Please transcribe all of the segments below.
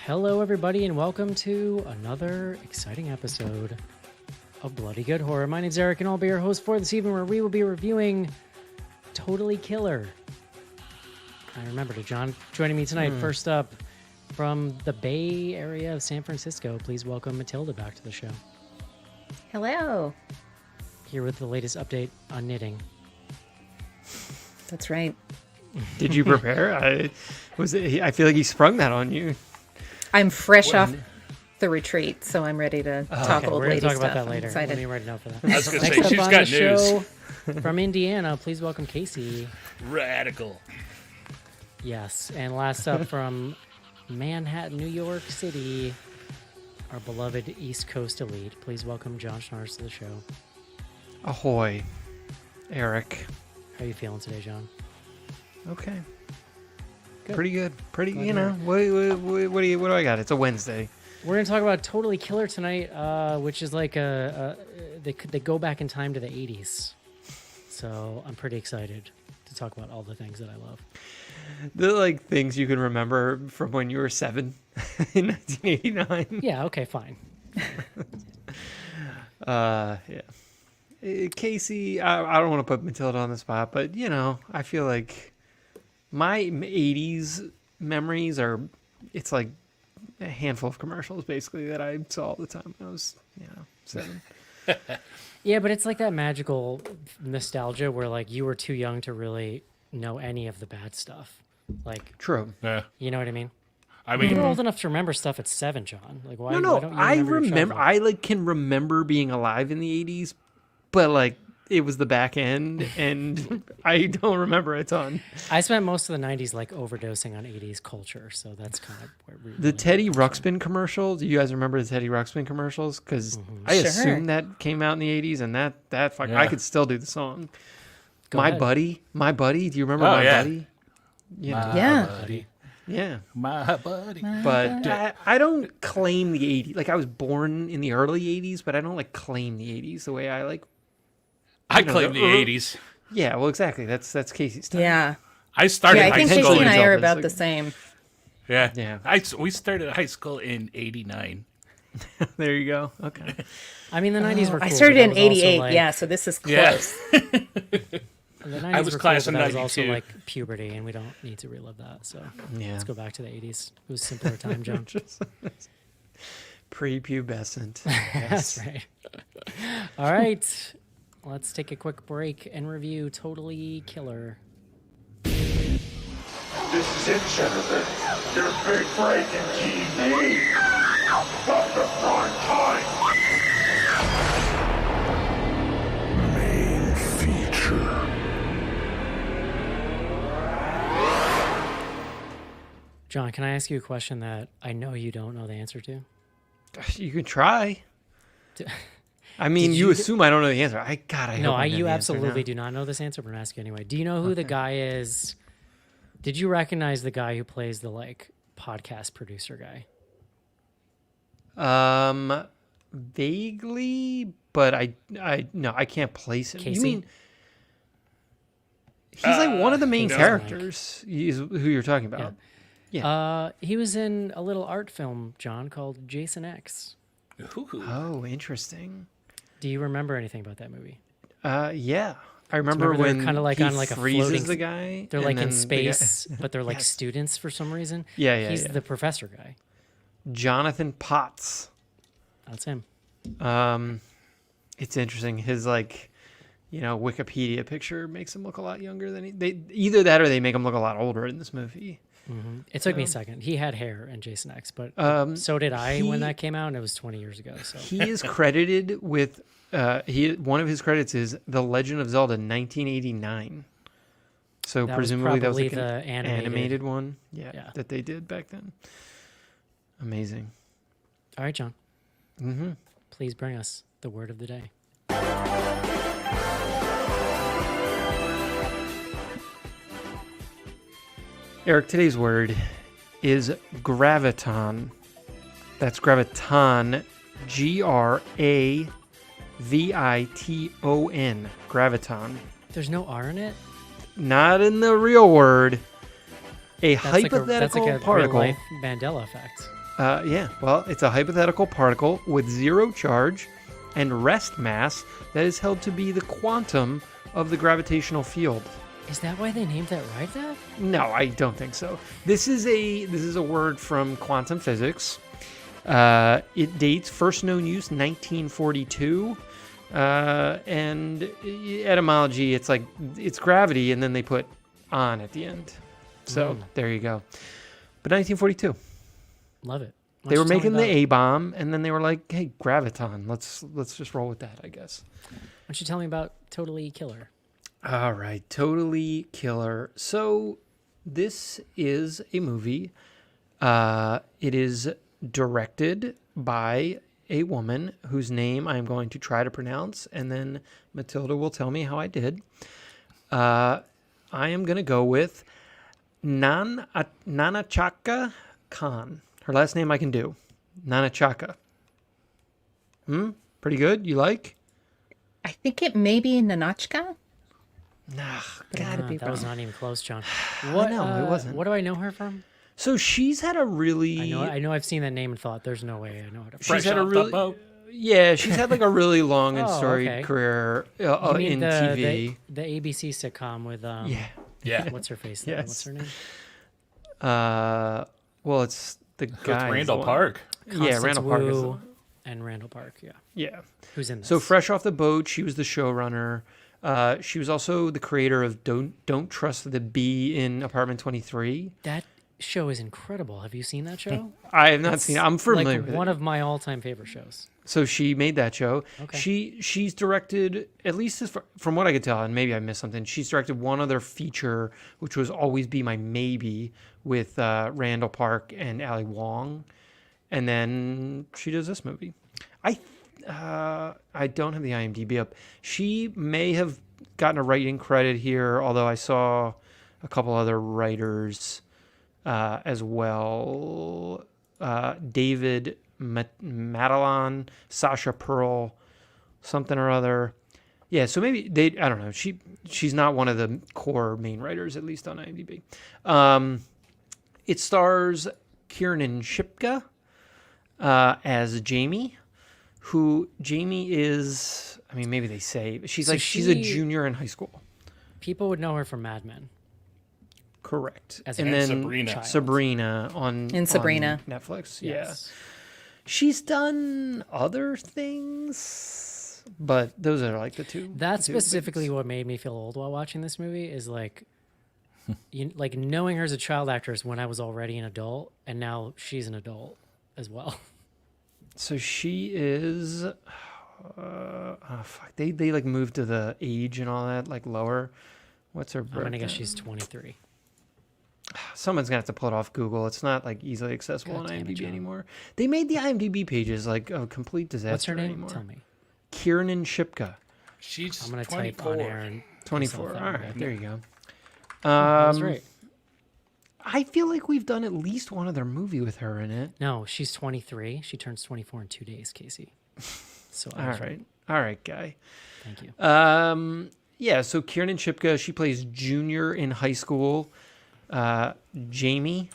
Hello, everybody, and welcome to another exciting episode of Bloody Good Horror. My name's Eric, and I'll be your host for this evening, where we will be reviewing Totally Killer. I remember to John joining me tonight. First up, from the Bay Area of San Francisco, please welcome Matilda back to the show. Hello. Here with the latest update on knitting. That's right. Did you prepare? I feel like he sprung that on you. I'm fresh off the retreat, so I'm ready to talk old We're lady going to talk stuff. about that later. I'm excited. Let me write a note for that. I was going to Next say, up she's on got the news. show from Indiana, please welcome Casey. Radical. Yes, and last up from Manhattan, New York City, our beloved East Coast elite. Please welcome John Schnars to the show. Ahoy, Eric. How are you feeling today, John? Okay. Good. Pretty good. Pretty, Glad you to know. What do I got? It's a Wednesday. We're going to talk about Totally Killer tonight, which is like they go back in time to the 80s. So I'm pretty excited to talk about all the things that I love. The things you can remember from when you were 7 in 1989. Yeah, okay, fine. Yeah. Casey, I don't want to put Matilda on the spot, but I feel like my 80s memories it's like a handful of commercials basically that I saw all the time when I was, 7. Yeah, but it's like that magical nostalgia where like you were too young to really know any of the bad stuff. Like, True. Yeah. you know what I mean? I mean, You're old enough to remember stuff at 7, John. Like, why? No, why don't you I remember your remember. childhood? I can remember being alive in the 80s, but it was the back end, and I don't remember a ton. I spent most of the 90s like overdosing on 80s culture, so that's kind of where we The Teddy Ruxpin commercial. Do you guys remember the Teddy Ruxpin commercials? Because I Sure. assume that came out in the 80s, and that fuck, Yeah. I could still do the song. Go my ahead. buddy. Do you remember Oh, My yeah. Buddy? Yeah. buddy. Yeah. My buddy. But I don't claim the 80s. Like, I was born in the early 80s, but I don't claim the 80s the way I I claim the the- 80s. Yeah, well, exactly. That's Casey's time. Yeah. I started Yeah, I high think school. Casey and I are It's about like- the same. Yeah. Yeah. We started high school in 89. There you go. Okay. I mean, the 90s were cool. I started but in that was also, 88, like- yeah, so this is Yeah. close. The 90s I was were class cool, of but that was also 92. like puberty, and we don't need to relive that. So Yeah. let's go back to the 80s. It was a simpler time, John. Prepubescent. That's right. All right. Let's take a quick break and review Totally Killer. This is it, Jennifer. Your big break in TV. From the prime time. Main feature. John, can I ask you a question that I know you don't know the answer to? You can try. D- I mean, Did you you- assume I don't know the answer. I No, hope I know you the answer absolutely now. do not know this answer, but I'm asking you anyway. Do you know who the guy is? Did you recognize the guy who plays the podcast producer guy? Vaguely, but I can't place him. Casey? You mean he's one of the main Casey. characters? Is who you're talking about? Yeah. He was in a little art film, John, called Jason X. Ooh. Oh, interesting. Do you remember anything about that movie? Yeah. I remember remember they're when kinda like he on, like, a freezes floating- the guy. They're and like then in the guy- space, but they're like Yes. students for some reason. Yeah, He's yeah. the professor guy. Jonathan Potts. That's him. It's interesting. His Wikipedia picture makes him look a lot younger than they either that or they make him look a lot older in this movie. It took me a second. He had hair in Jason X, but so did I he- when that came out, and it was 20 years ago. So He is credited with one of his credits is The Legend of Zelda 1989. So That was presumably that was probably like an the animated- one. Yeah, Yeah. that they did back then. Amazing. all right, John. Please bring us the word of the day. Eric, today's word is graviton. That's graviton. Graviton. Graviton. There's no R in it. Not in the real word. A That's hypothetical like a particle. real life Mandela effect. Yeah, well, it's a hypothetical particle with zero charge and rest mass that is held to be the quantum of the gravitational field. Is that why they named that ride that? No, I don't think so. This is a word from quantum physics. It dates first known use 1942. And etymology, it's gravity, and then they put on at the end. So there you go. But 1942. Love it. Why They don't were you tell making me the about- A bomb, and then they were like, "Hey, graviton, let's just roll with that, I guess." Why don't you tell me about Totally Killer? All right, Totally Killer. So this is a movie. It is directed by a woman whose name I'm going to try to pronounce, and then Matilda will tell me how I did. I am going to go with Nanachaka Khan. Her last name I can do. Nanachaka. Pretty good? You like? I think it may be Nanachka. Nah, Gotta be That was wrong. not even close, John. What, know, it wasn't. What do I know her from? So she's had a really... I know I've seen that name and thought, there's no way I know her. Fresh had a off really- the boat. Yeah, she's had like a really long and Oh, storied okay. career You mean in the, TV. The ABC sitcom with Yeah. Yeah. what's her face? Yes. What's her name? Well, it's the With guy. Randall Park. Yeah, Constance Randall Park. Is Wu and Randall Park. Yeah, yeah. who's in this? So fresh off the boat, she was the showrunner. She was also the creator of Don't Trust the Bee in Apartment 23. That show is incredible. Have you seen that show? I have not seen it. I'm familiar like with one it. of my all-time favorite shows. So she made that show. Okay. She's directed, at least from what I could tell, and maybe I missed something, she's directed one other feature, which was Always Be My Maybe, with Randall Park and Ali Wong. And then she does this movie. I don't have the IMDb up. She may have gotten a writing credit here, although I saw a couple other writers as well. David Madelon, Sasha Pearl, something or other. Yeah, so maybe I don't know. She's not one of the core main writers, at least on IMDb. It stars Kiernan Shipka as Jamie, who Jamie is, I mean, maybe they say, but she's So she's a she- junior in high school. People would know her from Mad Men. Correct. As and a then Sabrina. Sabrina on Sabrina. on Netflix. Yes. Yeah. She's done other things, but those are like the two. That's the two specifically biggest. what made me feel old while watching this movie. Is like, like knowing her as a child actress when I was already an adult, and now she's an adult as well. So she is. Fuck. They like moved to the age and all that like lower. What's her? I'm gonna guess breakdown? she's 23. Someone's gonna have to pull it off Google. It's not like easily accessible God on damn it, IMDb John. anymore. They made the IMDb pages like a complete disaster. What's her name? Anymore. Tell me. Kiernan Shipka, She's I'm gonna 24. type on air and 24. myself All that right, way. there you go. That's right. I feel like we've done at least one other movie with her in it. No, she's 23. She turns 24 in 2 days, Casey. So I was right. All right, guy. Thank you. Yeah, so Kiernan Shipka, she plays junior in high school. Jamie,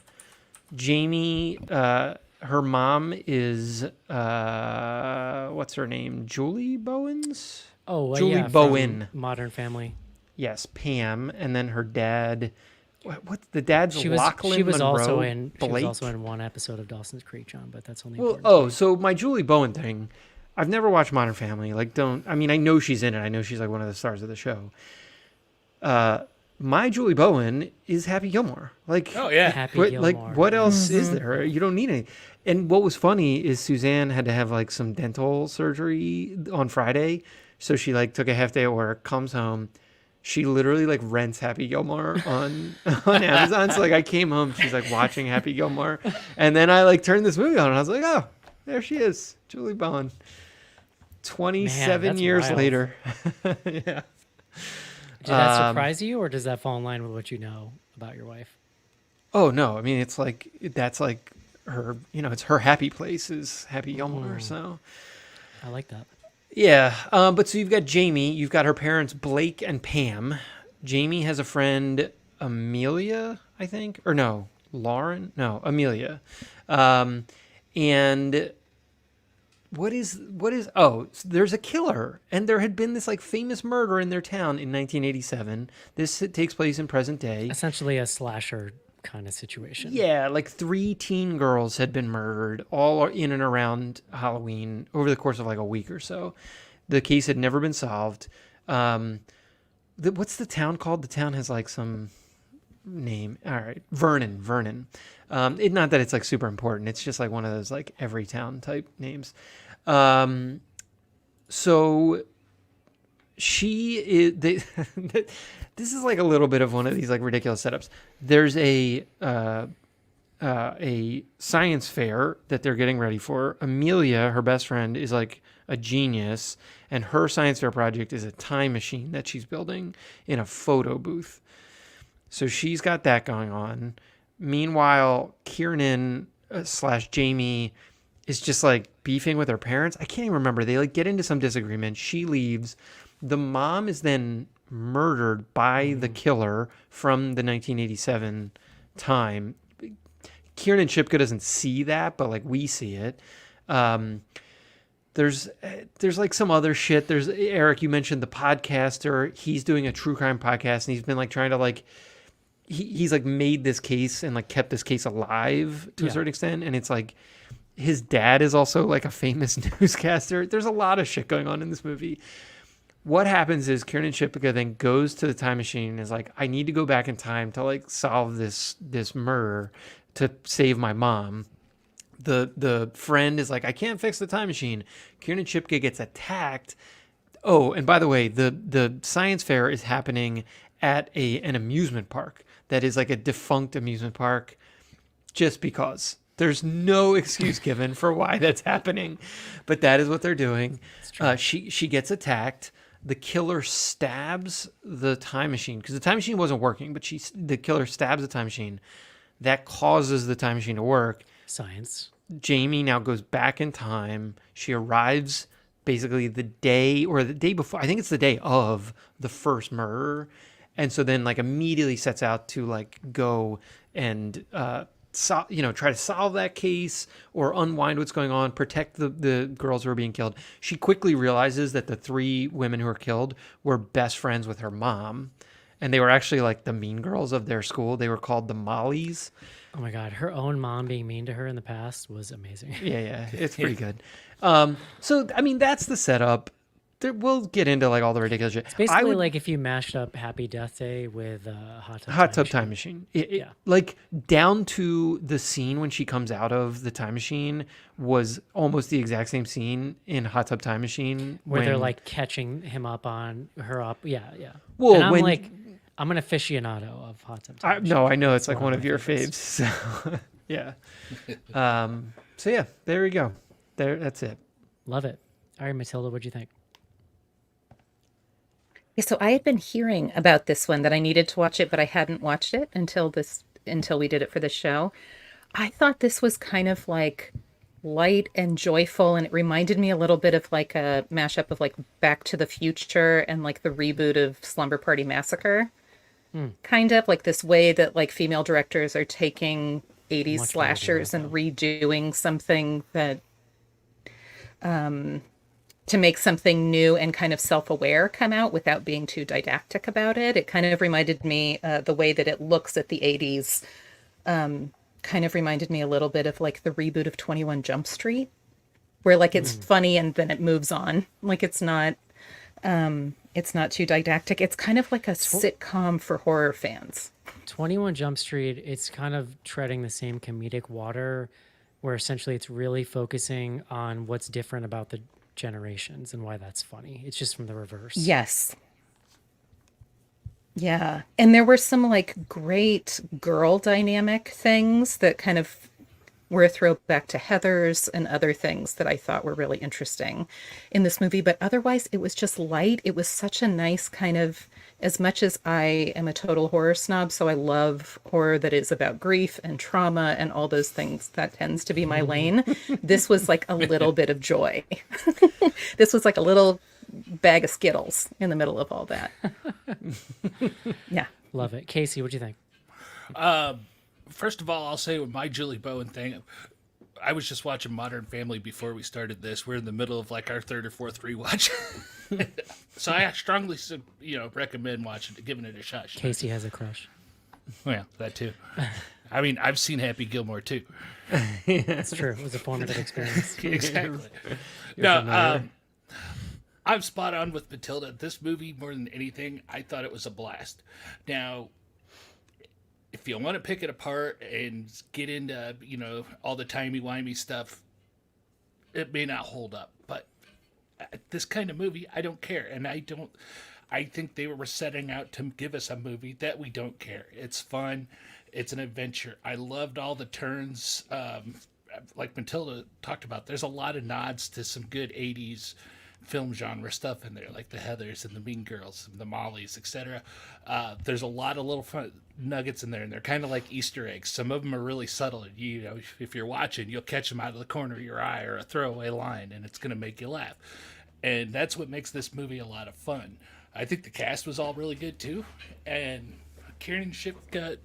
her mom is what's her name? Julie Bowens? Julie yeah, from Bowen. Modern Family. Yes, Pam, and then her dad. What the dad's Lachlan She was Monroe also in. She was Blake? also in one episode of Dawson's Creek, John. But that's only. Well, important. so my Julie Bowen thing, I've never watched Modern Family. Like, I mean, I know she's in it. I know she's like one of the stars of the show. My Julie Bowen is Happy Gilmore. Like, Oh, yeah. Happy what, Gilmore. like, what else is there? You don't need any. And what was funny is Suzanne had to have like some dental surgery on Friday, so she like took a half day at work, comes home. She literally like rents Happy Gilmore on Amazon. So like I came home, she's like watching Happy Gilmore, and then I like turned this movie on, and I was like, oh, there she is, Julie Bowen. 27 that's years wild. later. Yeah. Did that surprise you, or does that fall in line with what you know about your wife? Oh no, I mean it's like that's like her, it's her happy place is Happy Gilmore. So I like that. yeah, but so you've got Jamie, you've got her parents Blake and Pam. Jamie has a friend Amelia, I think, or no, Lauren, no, Amelia, And oh, there's a killer, and there had been this like famous murder in their town in 1987. This takes place in present day. Essentially a slasher kind of situation. Yeah, like 3 teen girls had been murdered all in and around Halloween over the course of like a week or so. The case had never been solved. What's the town called? The town has like some name. All right, Vernon. Not that it's like super important. It's just like one of those like every town type names. So she is. This is like a little bit of one of these like ridiculous setups. There's a science fair that they're getting ready for. Amelia, her best friend, is like a genius, and her science fair project is a time machine that she's building in a photo booth. So she's got that going on. Meanwhile, Kiernan / Jamie is just like beefing with her parents. I can't even remember. They like get into some disagreement. She leaves. The mom is then murdered by the killer from the 1987 time. Kiernan Shipka doesn't see that, but like we see it. There's like some other shit. There's Eric, you mentioned the podcaster. He's doing a true crime podcast, and he's been like trying to like he's like made this case and like kept this case alive to a certain extent. And it's like his dad is also like a famous newscaster. There's a lot of shit going on in this movie. What happens is Kiernan Shipka then goes to the time machine and is like, I need to go back in time to like solve this murder to save my mom. The friend is like, I can't fix the time machine. Kiernan Shipka gets attacked. Oh, and by the way, the science fair is happening at an amusement park that is like a defunct amusement park, just because. There's no excuse given for why that's happening, but that is what they're doing. She gets attacked. The killer stabs the time machine because the time machine wasn't working, but the killer stabs the time machine. That causes the time machine to work. Science. Jamie now goes back in time. She arrives basically the day before. I think it's the day of the first murder. And so then like immediately sets out to like go and try to solve that case or unwind what's going on, protect the girls who are being killed. She quickly realizes that the 3 women who are killed were best friends with her mom. And they were actually like the mean girls of their school. They were called the Mollies. Oh my God. Her own mom being mean to her in the past was amazing. Yeah. It's pretty good. So, I mean, that's the setup. We'll get into like all the ridiculous shit. It's basically like if you mashed up Happy Death Day with Hot Tub Time Machine. Like down to the scene when she comes out of the time machine was almost the exact same scene in Hot Tub Time Machine. Where they're like catching him up on her up. Yeah. Well, and I'm an aficionado of Hot Tub Time Machine. No, I know it's like one of your faves. So, yeah. So yeah, there we go. That's it. Love it. All right, Matilda, what'd you think? So I had been hearing about this one that I needed to watch it, but I hadn't watched it until we did it for the show. I thought this was kind of like light and joyful, and it reminded me a little bit of like a mashup of like Back to the Future and like the reboot of Slumber Party Massacre. Kind of like this way that like female directors are taking 80s slashers and redoing something that to make something new and kind of self-aware come out without being too didactic about it. It kind of reminded me, the way that it looks at the 80s, kind of reminded me a little bit of like the reboot of 21 Jump Street, where like it's funny and then it moves on. Like it's not too didactic. It's kind of like a sitcom for horror fans. 21 Jump Street, it's kind of treading the same comedic water where essentially it's really focusing on what's different about the generations and why that's funny. It's just from the reverse. Yes. Yeah. And there were some like great girl dynamic things that kind of were a throwback to Heathers and other things that I thought were really interesting in this movie. But otherwise, it was just light. It was such a nice kind of, as much as I am a total horror snob, so I love horror that is about grief and trauma and all those things. That tends to be my lane. This was like a little bit of joy. This was like a little bag of Skittles in the middle of all that. Yeah. Love it. Casey, what do you think? First of all, I'll say with my Julie Bowen thing, I was just watching Modern Family before we started this. We're in the middle of like our third or fourth rewatch, so I strongly, recommend watching it, giving it a shot. Casey has a crush. Well, that too. I mean, I've seen Happy Gilmore too. It's true. It was a formative experience. Exactly. No, I'm spot on with Matilda. This movie, more than anything, I thought it was a blast. Now, if you want to pick it apart and get into, all the timey-wimey stuff, it may not hold up. But this kind of movie, I don't care. And I think they were setting out to give us a movie that we don't care. It's fun. It's an adventure. I loved all the turns. Like Matilda talked about, there's a lot of nods to some good 80s film genre stuff in there, like the Heathers and the Mean Girls and the Mollys, etc. There's a lot of little fun nuggets in there, and they're kind of like Easter eggs. Some of them are really subtle. If you're watching, you'll catch them out of the corner of your eye or a throwaway line, and it's going to make you laugh. And that's what makes this movie a lot of fun. I think the cast was all really good too, and Kiernan Shipka,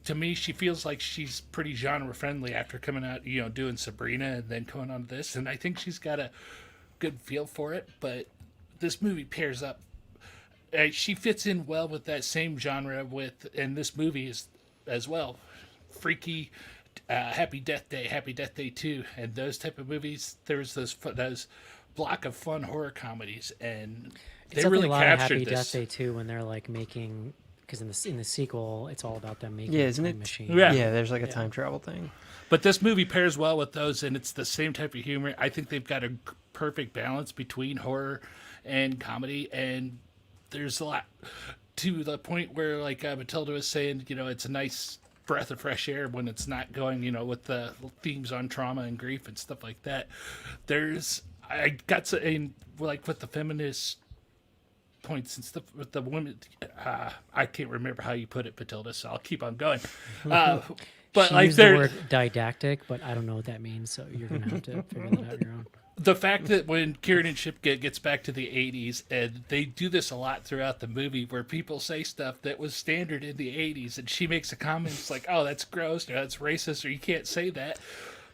to me, she feels like she's pretty genre friendly after coming out, doing Sabrina and then going on to this. And I think she's got a good feel for it. But this movie pairs up. She fits in well with that same genre and this movie is as well. Freaky, Happy Death Day 2, and those type of movies. There's those block of fun horror comedies, and they really captured this. Happy Death Day 2 when they're like making. Because in the sequel, it's all about them making isn't a it? time machine. Yeah, there's like a time travel thing. But this movie pairs well with those, and it's the same type of humor. I think they've got a perfect balance between horror and comedy, and there's a lot to the point where, like Matilda was saying, it's a nice breath of fresh air when it's not going, with the themes on trauma and grief and stuff like that. I got to, like with the feminist points and stuff with the women, I can't remember how you put it, Matilda, so I'll keep on going. But she like used the word didactic, but I don't know what that means, so you're gonna have to figure that out on your own. The fact that when Kiernan Shipka gets back to the 80s, and they do this a lot throughout the movie, where people say stuff that was standard in the 80s, and she makes a comment, it's like, oh, that's gross, or that's racist, or you can't say that.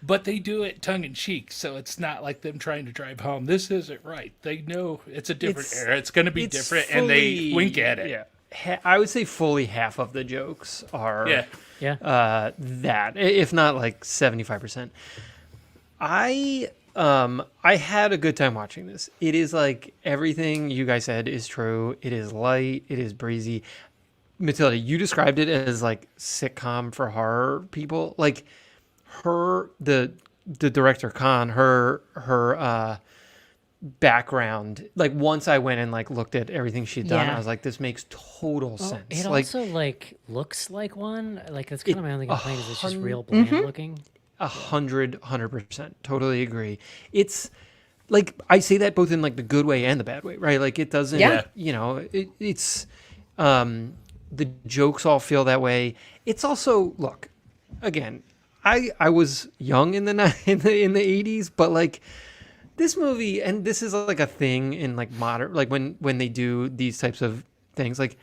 But they do it tongue-in-cheek, so it's not like them trying to drive home, this isn't right. They know it's a different era. It's going to be different, and they wink at it. Yeah. I would say fully half of the jokes are that, if not like 75%. I had a good time watching this. It is like everything you guys said is true. It is light. It is breezy. Matilda, you described it as like sitcom for horror people. Like, the director Khan, her background, like once I went and like looked at everything she'd done, I was like, this makes total sense. It like, also like looks like one. Like that's kind of my only complaint is it's just real bland looking. 100%, totally agree. It's like I say that both in like the good way and the bad way, right? Like it doesn't, it's the jokes all feel that way. It's also, look, again, I was young in the 80s, but like this movie, and this is like a thing in like modern, like when they do these types of things, like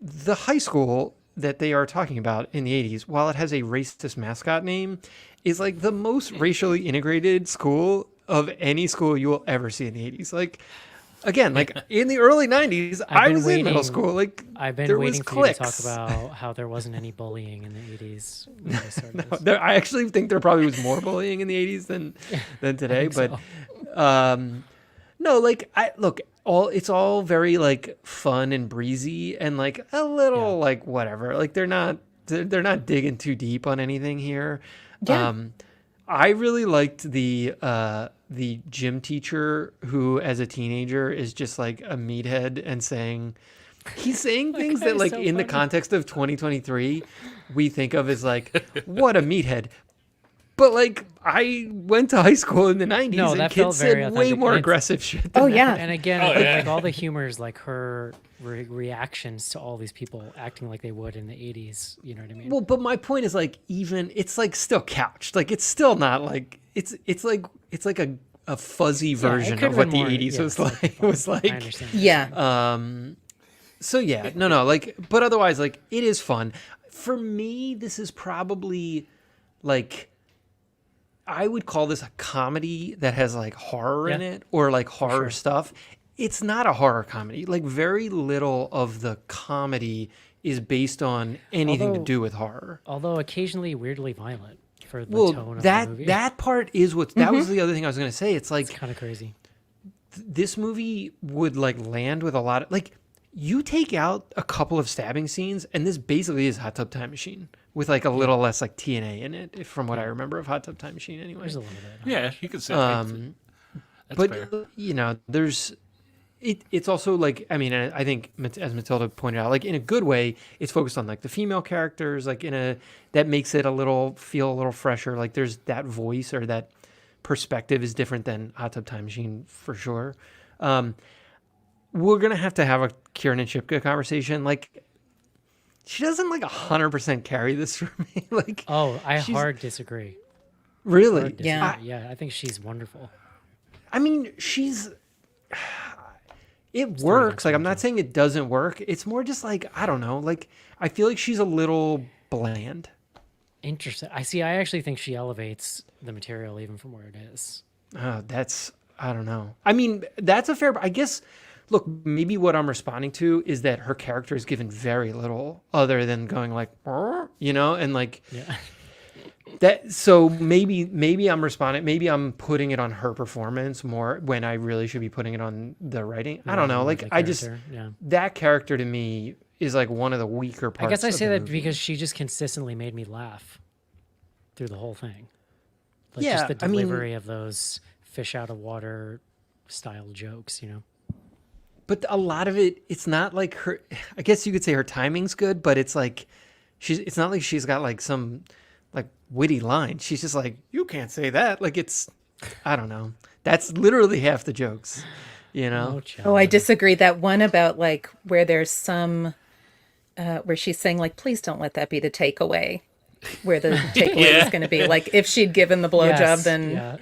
the high school that they are talking about in the 80s, while it has a racist mascot name, is like the most racially integrated school of any school you will ever see in the 80s. Like, again, like in the early 90s, I was in middle school. Like, I've been waiting for you to talk about how there wasn't any bullying in the 80s. I actually think there probably was more bullying in the 80s than today. But no, like it's all very like fun and breezy and like a little like whatever. Like they're not digging too deep on anything here. Yeah. I really liked the gym teacher who, as a teenager, is just like a meathead and he's saying things that like in the context of 2023, we think of as like, what a meathead. But like I went to high school in the 90s and kids said way more aggressive shit than that. And again, like all the humor is like her reactions to all these people acting like they would in the 80s. You know what I mean? Well, but my point is like it's like still couched. Like it's still not like it's like a fuzzy version of what the 80s was like. It was like, I understand. Yeah. So yeah, no, like, but otherwise, like, it is fun. For me, this is probably like I would call this a comedy that has like horror in Yeah, it or like horror sure. stuff. It's not a horror comedy. Like very little of the comedy is based on anything to Although- do with horror. Although occasionally weirdly violent for the Well, tone of the that movie. that part is what that was the other thing I was going to say. It's like It's kind of crazy. this movie would like land with a lot of like you take out a couple of stabbing scenes and this basically is Hot Tub Time Machine with like a little less like TNA in it, from what I remember of Hot Tub Time Machine anyway. There's a little bit. Yeah, you could say that's But fair. you know, there's it's also like I mean I think as Matilda pointed out, like in a good way, it's focused on like the female characters, like in a that makes it feel a little fresher. Like there's that voice or that perspective is different than Hot Tub Time Machine for sure. We're gonna have to have a Kieran and Chipka conversation. Like she doesn't like 100% carry this for me. Like Oh, I she's- hard disagree. really, Hard disagree. Yeah. Yeah, I think she's wonderful. I mean, it works. Like, I'm not saying it doesn't work. It's more just like, I don't know. Like, I feel like she's a little bland. Interesting. I actually think she elevates the material even from where it is. I don't know. I mean, that's a fair, I guess, look, maybe what I'm responding to is that her character is given very little other than going like, "Arr," you know, and like, Yeah. so maybe I'm responding. Maybe I'm putting it on her performance more when I really should be putting it on the writing. I don't know. more Like the I just character, yeah. that character to me is like one of the weaker parts. I guess I of say the that movie. because she just consistently made me laugh through the whole thing. Like Yeah, just the I mean- delivery of those fish out of water style jokes, you know? But a lot of it, it's not like her. I guess you could say her timing's good, but it's like it's not like she's got like some like witty line. She's just like, you can't say that. Like it's, I don't know. That's literally half the jokes, you know. Oh, I child. disagree. That one about like where there's some, where she's saying like, please don't let that be the takeaway. Where the takeaway was going to be like, if she'd given the blowjob, Yes, then yeah.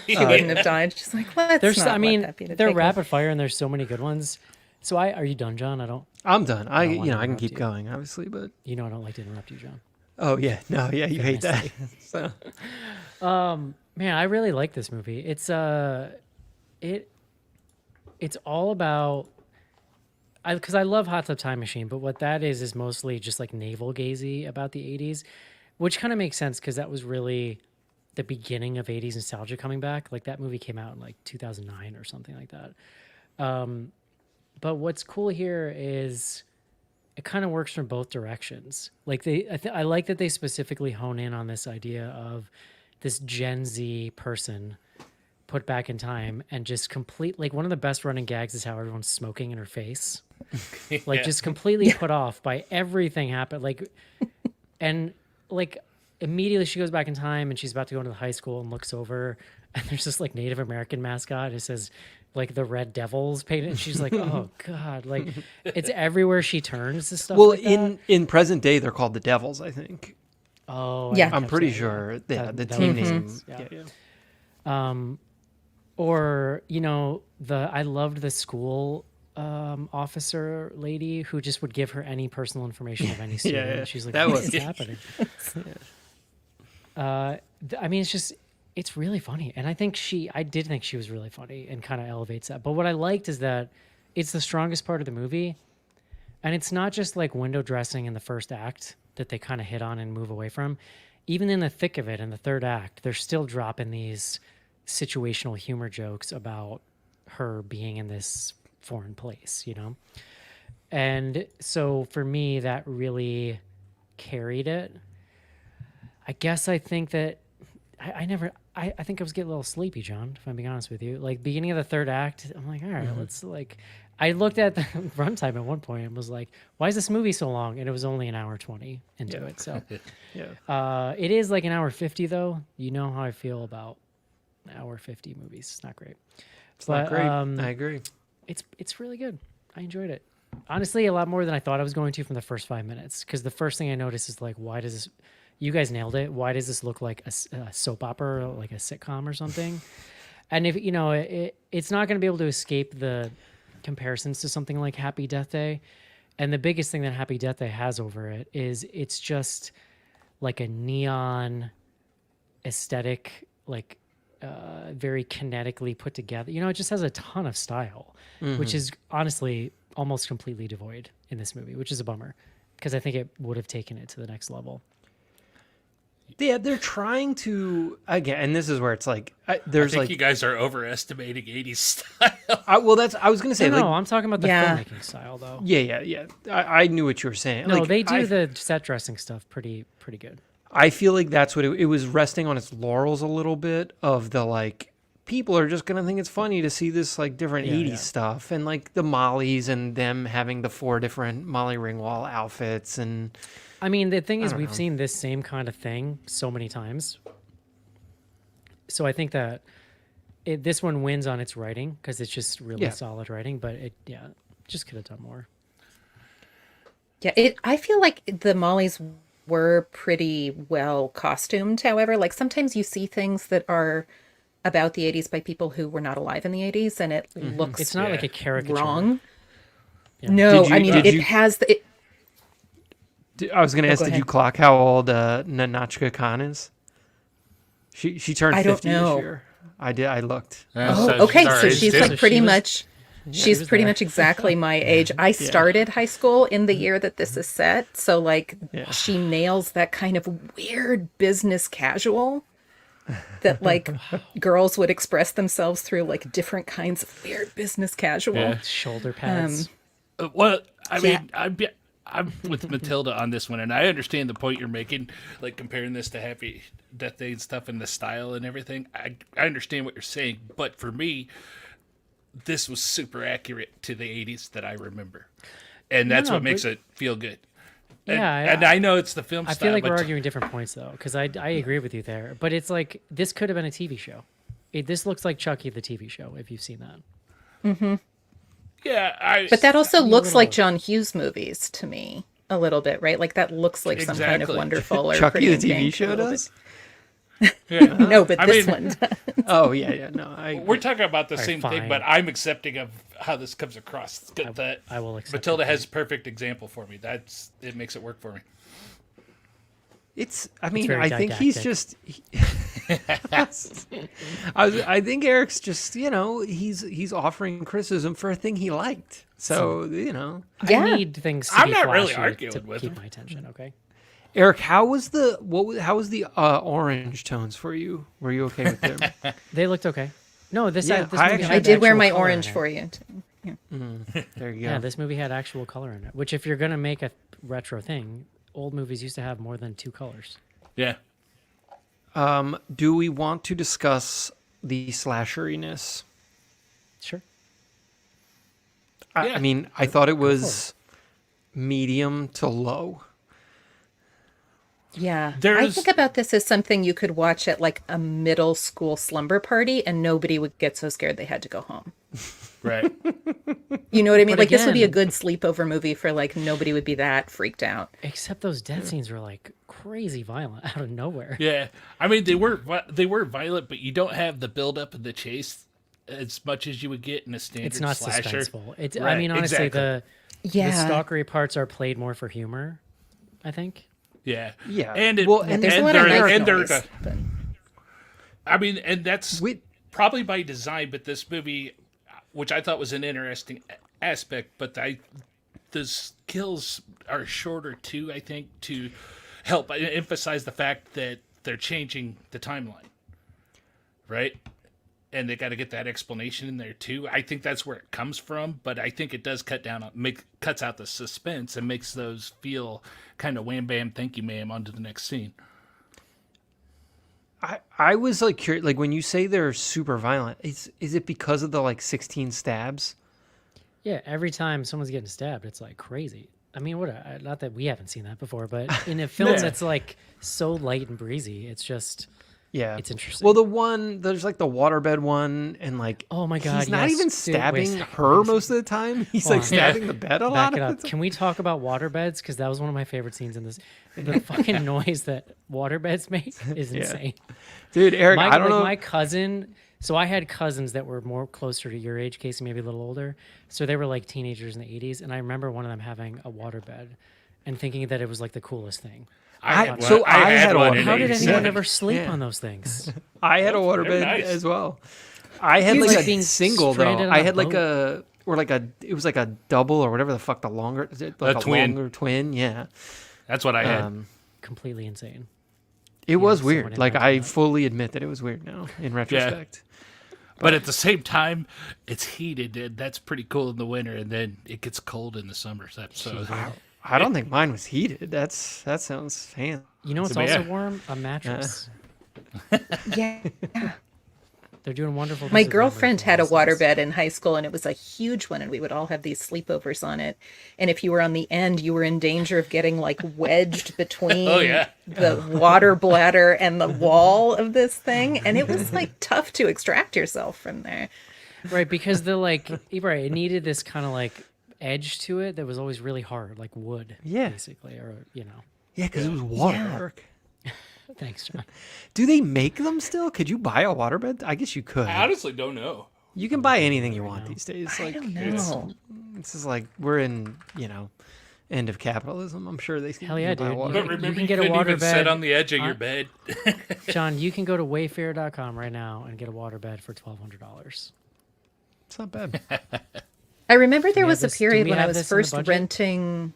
she wouldn't have died. She's like, let's There's, not I mean, let that be the they're takeaway. rapid fire and there's so many good ones. So are you done, John? I'm done. I don't wanna I can interrupt keep you. going, obviously, but You know I don't like to interrupt you, John. oh yeah, no, yeah, you hate that. So Man, I really like this movie. It's all about because I love Hot Tub Time Machine, but what that is mostly just like navel gazy about the 80s, which kind of makes sense because that was really the beginning of 80s nostalgia coming back. Like that movie came out in like 2009 or something like that. But what's cool here is it kind of works from both directions. Like I like that they specifically hone in on this idea of this Gen Z person put back in time and just complete, like one of the best running gags is how everyone's smoking in her face. Like just completely put off by everything happened. Like, and like immediately she goes back in time and she's about to go into the high school and looks over and there's this like Native American mascot. It says like the Red Devils painted. And she's like, oh God, like it's everywhere she turns this stuff. well, like that. in present day, they're called the Devils, I think. Oh, I Yeah. didn't I'm catch pretty that, yeah. sure. Yeah, That- the that team makes name. sense, Yeah. yeah. Or you know I loved the school officer lady who just would give her any personal information of any student. yeah. She's like, That what was- is happening? I mean, it's really funny, and I did think she was really funny and kind of elevates that. But what I liked is that it's the strongest part of the movie, and it's not just like window dressing in the first act that they kind of hit on and move away from. Even in the thick of it, in the third act, they're still dropping these situational humor jokes about her being in this foreign place, you know? And so for me, that really carried it. I guess I think that I think I was getting a little sleepy, John, if I'm being honest with you. Like beginning of the third act, I'm like, all right, let's like, I looked at the runtime at one point and was like, why is this movie so long? And it was only an hour 20 into it. So Yeah. it is like an hour 50 though. You know how I feel about hour 50 movies. It's not great. It's not great. I agree. It's really good. I enjoyed it. Honestly, a lot more than I thought I was going to from the first 5 minutes. Because the first thing I noticed is like, why does this? You guys nailed it. Why does this look like a soap opera, like a sitcom or something? And if you know, it's not going to be able to escape the comparisons to something like Happy Death Day. And the biggest thing that Happy Death Day has over it is it's just like a neon aesthetic like very kinetically put together. You know, it just has a ton of style, which is honestly almost completely devoid in this movie, which is a bummer because I think it would have taken it to the next level. Yeah, they're trying to again, and this is where it's like I there's think like you guys are overestimating 80s style. I was gonna say No, like no, I'm talking about the Yeah. filmmaking style though. yeah. I knew what you were saying. No, like, they do I, the set dressing stuff pretty good. I feel like that's what it was resting on its laurels a little bit of the like people are just gonna think it's funny to see this like different Yeah, 80s yeah. stuff and like the Mollies and them having the 4 different Molly Ringwald outfits and I mean, the thing is, don't we've know. seen this same kind of thing so many times. So I think that this one wins on its writing because it's just really Yeah. solid writing. But just could have done more. Yeah, I feel like the Mollies were pretty well costumed. However, like sometimes you see things that are about the 80s by people who were not alive in the 80s and it looks It's not like a caricature. wrong. Yeah. No, Did you- I mean did it you- has the I was gonna ask, go did ahead. you clock how old Nanachka Khan is? She turned I don't 50 know. this year. I did. I looked. okay, our so age she's too. like So pretty she was- much she's was pretty there. much exactly my age. I started high school in the year that this is set, so like Yeah. she nails that kind of weird business casual that like girls would express themselves through like different kinds of weird business casual. Yeah. Shoulder pads. Well, I Yeah. mean, I'm with Matilda on this one, and I understand the point you're making, like comparing this to Happy Death Day and stuff, and the style and everything. I understand what you're saying, but for me, this was super accurate to the 80s that I remember, and that's No, what makes but- it feel good. And, Yeah, and I know it's the film I style. feel like but we're arguing different points though, because I agree with you there. But it's like this could have been a TV show. This looks like Chucky the TV show if you've seen that. yeah, But that also looks little- like John Hughes movies to me a little bit, right? Like that looks like some kind of Exactly. wonderful or Chucky Pretty the in TV Pink a show little does. yeah. bit. No, but I this mean- one. Oh yeah. No, I. We're talking about the All right, same fine. thing, but I'm accepting of how this comes across. It's good that I will accept Matilda it. has a perfect example for me. It makes it work for me. It's. I mean, very I think he's didactic. just. I think Eric's just. He's offering criticism for a thing he liked. So Yeah. I need things to I'm be not really flashy arguing to with keep him. my attention. Okay. Eric, how was the orange tones for you? Were you okay with them? They looked okay. No, this Yeah, this I movie actually- had I did wear actual my color in orange it. for you. There you go. Yeah, this movie had actual color in it. Which, if you're gonna make a retro thing, old movies used to have more than 2 colors. Yeah. Do we want to discuss the slasheriness? Sure. I Yeah. mean, I thought it was medium to low. Yeah. I There's- think about this as something you could watch at like a middle school slumber party and nobody would get so scared they had to go home. Right. You know what I mean? But Like this would be a again- good sleepover movie for like nobody would be that freaked out. Except those death scenes were like crazy violent out of nowhere. Yeah. I mean, they were violent, but you don't have the build up and the chase as much as you would get in a standard It's not slasher. suspenseful. I Right, mean, honestly, exactly. the Yeah. stalkery parts are played more for humor, I think. Yeah. Yeah. And it, Well, Yeah, and there's a and lot of they're- knife and they're- noise, but- I mean, and that's We- probably by design, but this movie, which I thought was an interesting aspect, but the skills are shorter too, I think, to help emphasize the fact that they're changing the timeline. Right? And they got to get that explanation in there too. I think that's where it comes from, but I think it does cuts out the suspense and makes those feel kind of wham bam, thank you ma'am, onto the next scene. I was like curious, like when you say they're super violent, is it because of the like 16 stabs? Yeah, every time someone's getting stabbed, it's like crazy. I mean, not that we haven't seen that before, but in a film Yeah. that's like so light and breezy, it's just Yeah, It's interesting. Well, there's like the waterbed one, and like Oh my God, he's not yes. even Dude, stabbing wait a second, her wait a most of the time. He's Hold like on. stabbing the bed a lot back it of up. the time. Can we talk about waterbeds? Because that was one of my favorite scenes in this. The fucking noise that waterbeds make is insane. Dude, Eric, I don't know. My cousin. So I had cousins that were more closer to your age, Casey, maybe a little older. So they were like teenagers in the 80s, and I remember one of them having a waterbed and thinking that it was like the coolest thing. I had had one one. in How did 87. anyone ever sleep Yeah. on those things? I had a They're waterbed nice. as well. I had It's like like a being single though. stranded on I a had like boat. it was like a double or whatever the fuck the longer, like a twin. longer twin. Yeah. That's what I had. Completely insane. It was someone weird. Like invented I that. fully admit that it was weird now in retrospect. But at the same time, it's heated, and that's pretty cool in the winter, and then it gets cold in the summer. So I don't think mine was heated. That sounds fancy. You know what's So, also yeah. warm? A mattress. Yeah. They're doing wonderful. My things with girlfriend memory had a foam these days. waterbed in high school, and it was a huge one, and we would all have these sleepovers on it. And if you were on the end, you were in danger of getting like wedged between Oh, yeah. the water bladder and the wall of this thing. And it was like tough to extract yourself from there. Right, because the right, it needed this kind of like edge to it that was always really hard, like wood. Yeah. Basically, or Yeah, because it was water. Yeah. Eric. Thanks, John. Do they make them still? Could you buy a waterbed? I guess you could. I honestly don't know. You can buy anything you want these days. I Like don't know. this is like we're in, end of capitalism. I'm sure they Hell yeah, can buy dude. water. But You remember, can you get a couldn't water even bed sit on the edge of your on- bed. John, you can go to wayfair.com right now and get a waterbed for $1,200. It's not bad. I remember there we was have a this- do period we when I have was this in the first budget? renting.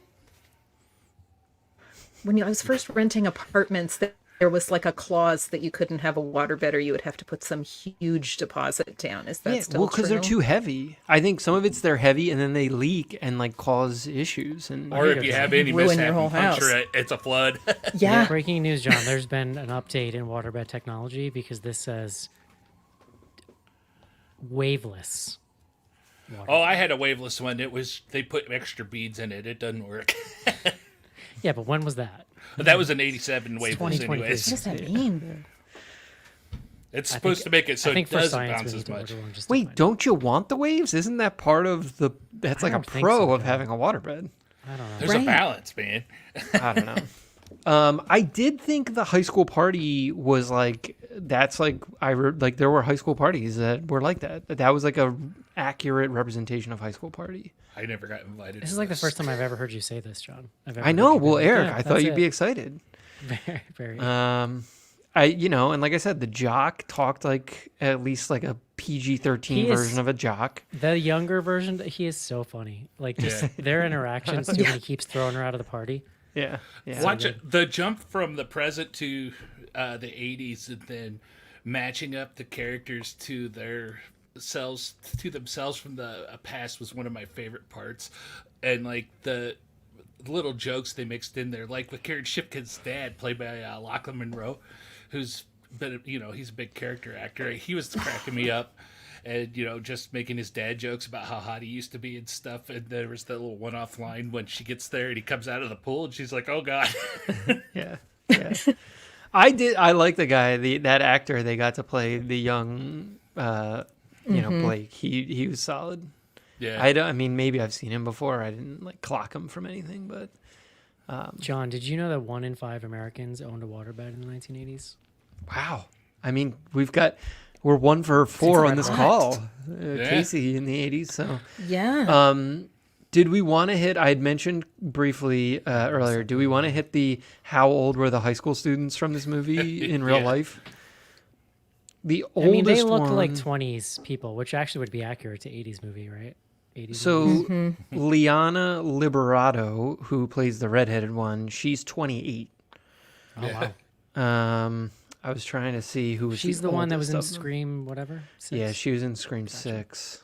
When I was first renting apartments, there was like a clause that you couldn't have a waterbed or you would have to put some huge deposit down. Is that still well, because they're true? too heavy. I think some of it's they're heavy and then they leak and like cause issues. And Or if you have any Ruin your mishap whole and puncture house. it, it's a flood. Yeah. Breaking news, John. There's been an update in waterbed technology because this says waveless. Oh, I had a waveless one. They put extra beads in it. It doesn't work. Yeah, but when was that? But that was an 87 waveless 2023. What anyways. does that mean? It's supposed to make it so I think it for doesn't science bounce we need as to much. order one just to wait, find don't you want the waves? Isn't that part of the? That's I like a don't think pro so, of no. having a waterbed. out. I don't know. There's a Right. balance, man. I don't know. I did think the high school party was like that's like like there were high school parties that were like that. That was like a accurate representation of high school party. I never got invited. This to is like the first time I've ever heard you say this, John. I know. Well, Eric, I thought you'd be excited. very, very. And like I said, the jock talked like at least like a PG-13 He is- version of a jock. The younger version, he is so funny. Like just Yeah. their interactions too, when he keeps throwing her out of the party. Yeah, yeah. Watch it, the jump from the present to the 80s and then matching up the characters to themselves from the past was one of my favorite parts. And like the little jokes they mixed in there, like with Karen Shipkin's dad, played by Lachlan Monroe, who's been, he's a big character actor. He was cracking me up. And, just making his dad jokes about how hot he used to be and stuff. And there was that little one-off line when she gets there and he comes out of the pool and she's like, oh, God. Yeah, yeah. I like the guy, that actor they got to play the young, Blake. He was solid. Yeah. I mean, maybe I've seen him before. I didn't like clock him from anything, but John, did you know that 1 in 5 Americans owned a waterbed in the 1980s? wow. I mean, we're 1 for 4 on this call. Casey in the 80s. So, Yeah. did we want to hit? I had mentioned briefly earlier. Do we want to hit the how old were the high school students from this movie in real Yeah. life? The I mean, they oldest looked one, like 20s people, which actually would be accurate to 80s movie, right? 80s So movies. Liana Liberato, who plays the redheaded one, she's 28. Oh, wow. I was trying to see who was. She's the one that was in oldest of them. Scream, whatever? 6? Yeah, she was in Scream 6.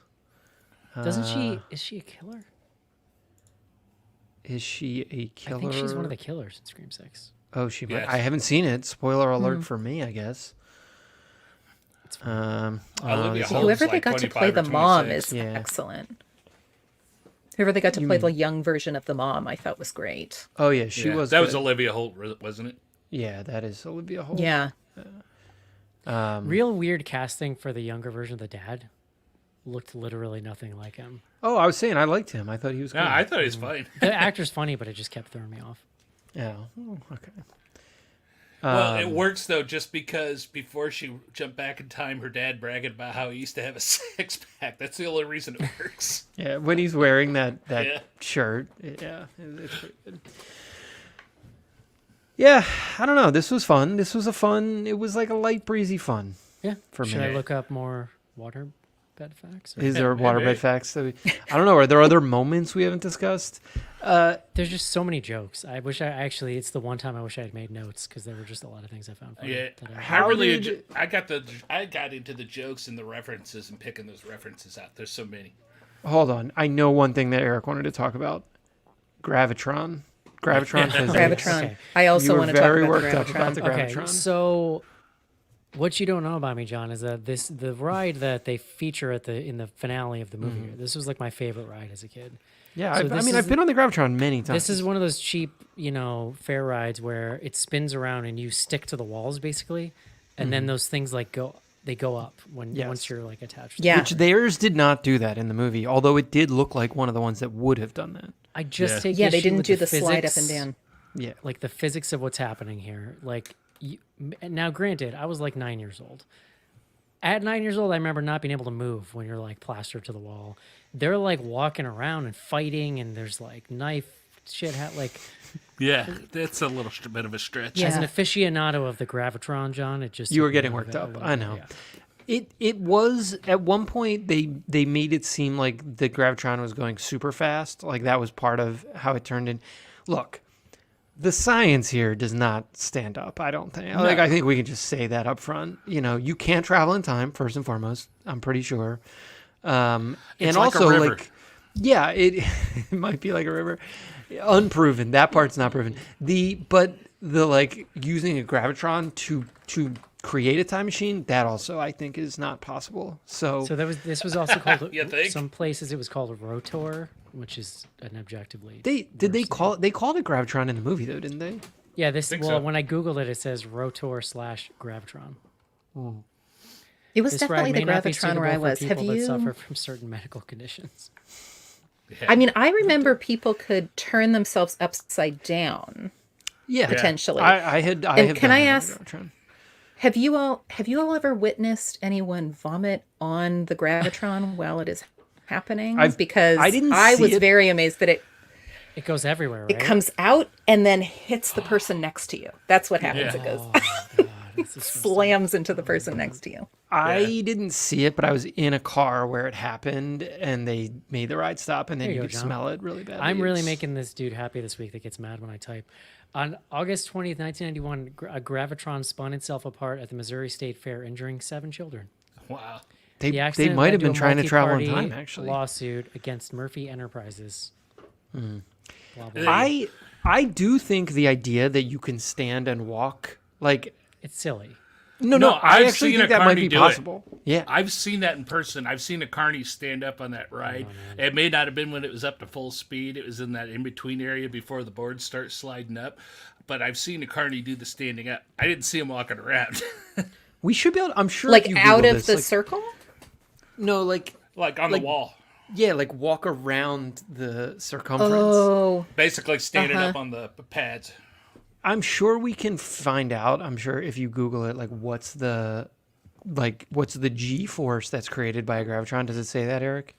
Doesn't she? Is she a killer? Is she a killer? I think she's one of the killers in Scream 6. Oh, she might. Yes. I haven't seen it. Spoiler alert for me, I guess. It's fine. Olivia this- Holmes, Whoever they like got to 25 play or the mom 26. is Yeah. excellent. Whoever they got to play the young version of the mom, I thought was great. Oh yeah, she Yeah, was. that was good. Olivia Holt, wasn't it? Yeah, that is Olivia Holt. Yeah. Real weird casting for the younger version of the dad. Looked literally nothing like him. Oh, I was saying I liked him. I thought he was. No, good. I thought he was fine. The actor's funny, but it just kept throwing me off. Yeah. Oh, okay. Well, it works though, just because before she jumped back in time, her dad bragging about how he used to have a 6-pack. That's the only reason it works. Yeah, when he's wearing that Yeah. shirt, yeah, it's pretty good. Yeah, I don't know. This was fun. It was like a light breezy fun. Yeah. For Should me. I look up more water bed facts? Is there waterbed facts? I don't know. Are there other moments we haven't discussed? There's just so many jokes. I wish it's the one time I wish I had made notes because there were just a lot of things I found funny. Yeah, that I got into the jokes and the references and picking those references out. There's so many. Hold on. I know one thing that Eric wanted to talk about. Gravitron physics. Gravitron. Okay. I also You were want to talk very about worked the up about the Gravitron. Okay, Gravitron. so what you don't know about me, John, is that the ride that they feature in the finale of the movie. This was like my favorite ride as a kid. Yeah, So I've been on the Gravitron many times. This is one of those cheap, fair rides where it spins around and you stick to the walls basically, and then those things go up once you're like attached. To Yeah. Which theirs did not do that in the movie, although it did look like one of the ones that would have done that. I just take Yeah, they issue didn't with do the slide up and physics, down. Yeah. like the physics of what's happening here. Like now, granted, I was like 9 years old. At 9 years old, I remember not being able to move when you're like plastered to the wall. They're like walking around and fighting, and there's like knife shit. Yeah, that's a little bit of a stretch. Yeah. As an aficionado of the Gravitron, John, it just You were took me getting out of worked it a up. little I bit, know. yeah. It was at one point they made it seem like the Gravitron was going super fast. Like that was part of how it turned in. Look, the science here does not stand up. I don't think. Like I think we can just say that up front. You can't travel in time first and foremost. I'm pretty sure. And It's like a also river. like, yeah, it might be like a river. Unproven. That part's not proven. But the like using a Gravitron to create a time machine, that also I think is not possible. So This was also called You think? some places it was called a rotor, which is an objectively. they called it Gravitron in the movie though, didn't they? Yeah, so. when I googled it, it says rotor/Gravitron. It was This definitely ride the may not be Gravitron where suitable I for was. Have people that suffer you? from certain medical conditions. I mean, I remember people could turn themselves upside down. Yeah, Potentially. I have. can done I that on ask- the Gravitron. Have you all ever witnessed anyone vomit on the Gravitron while it is happening? Because I didn't I see was it. very amazed that it goes everywhere, right? comes out and then hits the person next to you. That's what happens. Yeah. It goes Oh, God, it's disgusting. slams into the person next to you. I didn't see it, but I was in a car where it happened, and they made the ride stop, and then There you you could go, John. smell it really badly. I'm really It's- making this dude happy this week that gets mad when I type. On August 20th, 1991, a Gravitron spun itself apart at the Missouri State Fair, injuring 7 children. Wow. The They accident might led have to been a trying to travel in multi-party time. Actually, lawsuit against Murphy Enterprises. Blah, blah, blah. I do think the idea that you can stand and walk like It's silly. no, No, I I've actually seen think a that might carny be do it. possible. Yeah, I've seen that in person. I've seen a carny stand up on that ride. It may not have been when it was up to full speed. It was in that in-between area before the boards start sliding up. But I've seen a carny do the standing up. I didn't see him walking around. we should be able. I'm sure. Like if you out Google of this, the like, circle? no, like like on Like- the wall. yeah, like walk around the circumference. Oh, Basically standing up on the pads. I'm sure we can find out. I'm sure if you Google it, like what's the G force that's created by a Gravitron? Does it say that, Eric?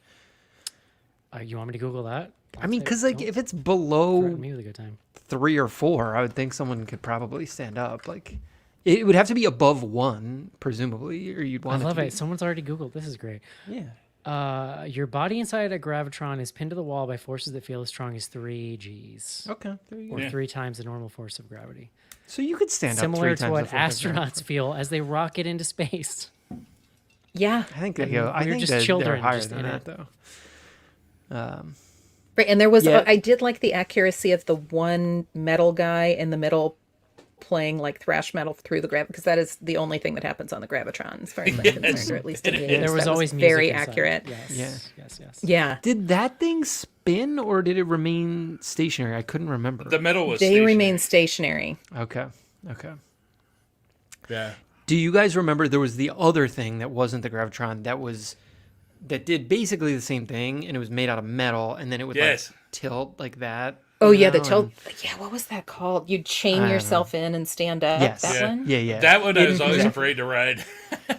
You want me to Google that? I mean, because Don't if it's threaten below me with a good time. 3 or 4, I would think someone could probably stand up. Like it would have to be above 1, presumably, or you'd I want love to it. Someone's already Googled. This is great. Yeah. Your body inside a Gravitron is pinned to the wall by forces that feel as strong as 3 Gs, Okay. There you go. or 3 times the normal force of gravity. So you could stand up Similar 3 to times what the force of gravity. astronauts feel as they rocket into space. yeah. I think they go. I We're think just that they're children, higher just than in that, it. though. Right, and there was Yeah. I did like the accuracy of the one metal guy in the middle playing like thrash metal through the grav because that is the only thing that happens on the Gravitron as far as I'm concerned, or at least in the There 80s. was That always music very inside. accurate. Yes. Yes. Yeah. Did that thing spin or did it remain stationary? I couldn't remember. The middle was They stationary. remain stationary. Okay. Yeah. Do you guys remember there was the other thing that wasn't the Gravitron that did basically the same thing, and it was made out of metal, and then it would Yes. like tilt like that? Oh you yeah, the know, tilt. and- Yeah, what was that called? You'd chain don't yourself in and stand up. Yes. That Yeah. one. Yeah. That one I was always afraid to ride.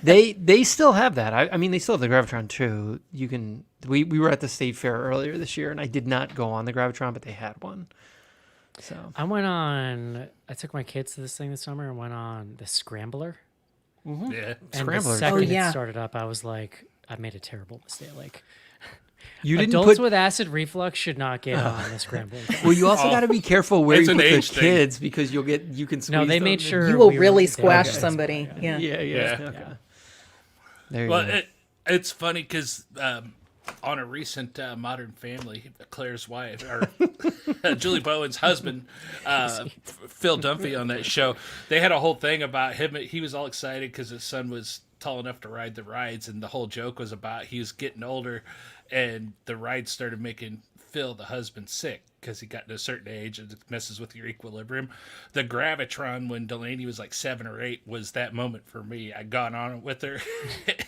They still have that. I mean, they still have the Gravitron too. You can. We were at the state fair earlier this year, and I did not go on the Gravitron, but they had one. So I took my kids to this thing this summer and went on the Scrambler. Yeah. And the Scrambler. second yeah. it started up, I was like, I made a terrible mistake. Like, you didn't adults put. with acid reflux should not get on the Scrambler. Well, you also got to be careful where It's you an put the age thing. kids because you can squeeze No, they them made and- sure You will we were- really they were squash good. somebody. Yeah. Yeah. Okay. Yeah. There you Well, go. it's funny because on a recent Modern Family, Claire's wife, or Julie Bowen's husband, Phil Dunphy on that show, they had a whole thing about him. He was all excited because his son was tall enough to ride the rides, and the whole joke was about he was getting older, and the rides started making Phil, the husband, sick because he got to a certain age and it messes with your equilibrium. The Gravitron, when Delaney was like 7 or 8, was that moment for me. I got on it with her,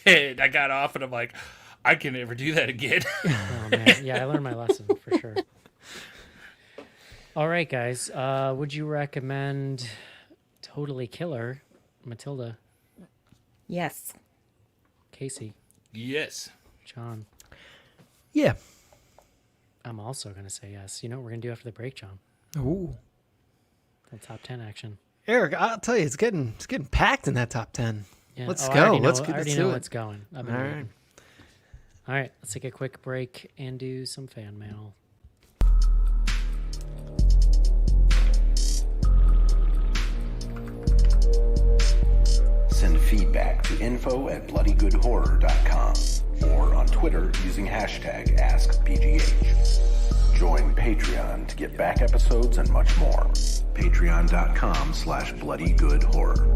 and I got off, and I'm like, I can never do that again. Oh, man. Yeah, I learned my lesson for sure. All right, guys. Would you recommend Totally Killer, Matilda, Yes. Casey, Yes. John? Yeah. I'm also going to say yes. You know what we're going to do after the break, John? Ooh. The top 10 action. Eric, I'll tell you, it's getting packed in that top 10. Yeah. Let's I go. already know- Let's I get already let's know do what's it. going. I've All been right. waiting. All right, let's take a quick break and do some fan mail. Send feedback to info@bloodygoodhorror.com or on Twitter using hashtag AskBGH. Join Patreon to get back episodes and much more. Patreon.com/bloodygoodhorror.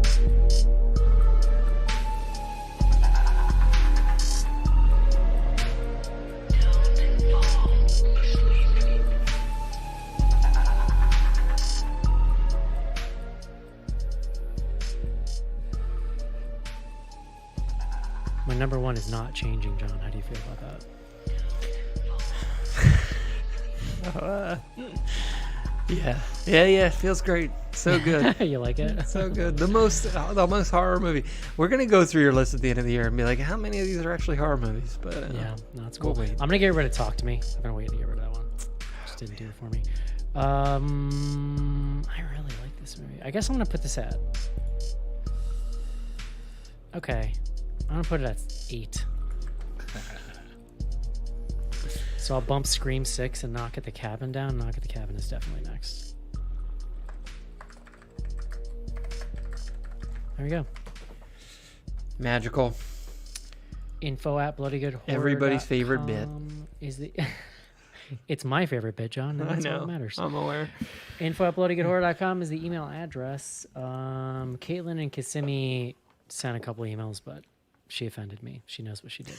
My number one is not changing, John. How do you feel about Yeah. Feels great. So good. that? You like it? So good. The most horror movie. We're gonna go through your list at the end of the year and be like, how many of these are actually horror movies? But Yeah, no, it's cool. We'll wait. I'm gonna get rid of Talk to Me. I've been waiting to get rid of that one. Just didn't do it for me. I really like this movie. I guess I'm gonna put this at. Okay, I'm gonna put it at 8. So I'll bump Scream 6 and Knock at the Cabin down. Knock at the Cabin is definitely next. There we go. magical. Info at bloodygoodhorror.com Everybody's favorite bit. is the. It's my favorite bit, John. And I that's all know. that matters. I'm aware. Info at bloodygoodhorror.com is the email address. Caitlin and Kissimmee sent a couple emails, but she offended me. She knows what she did.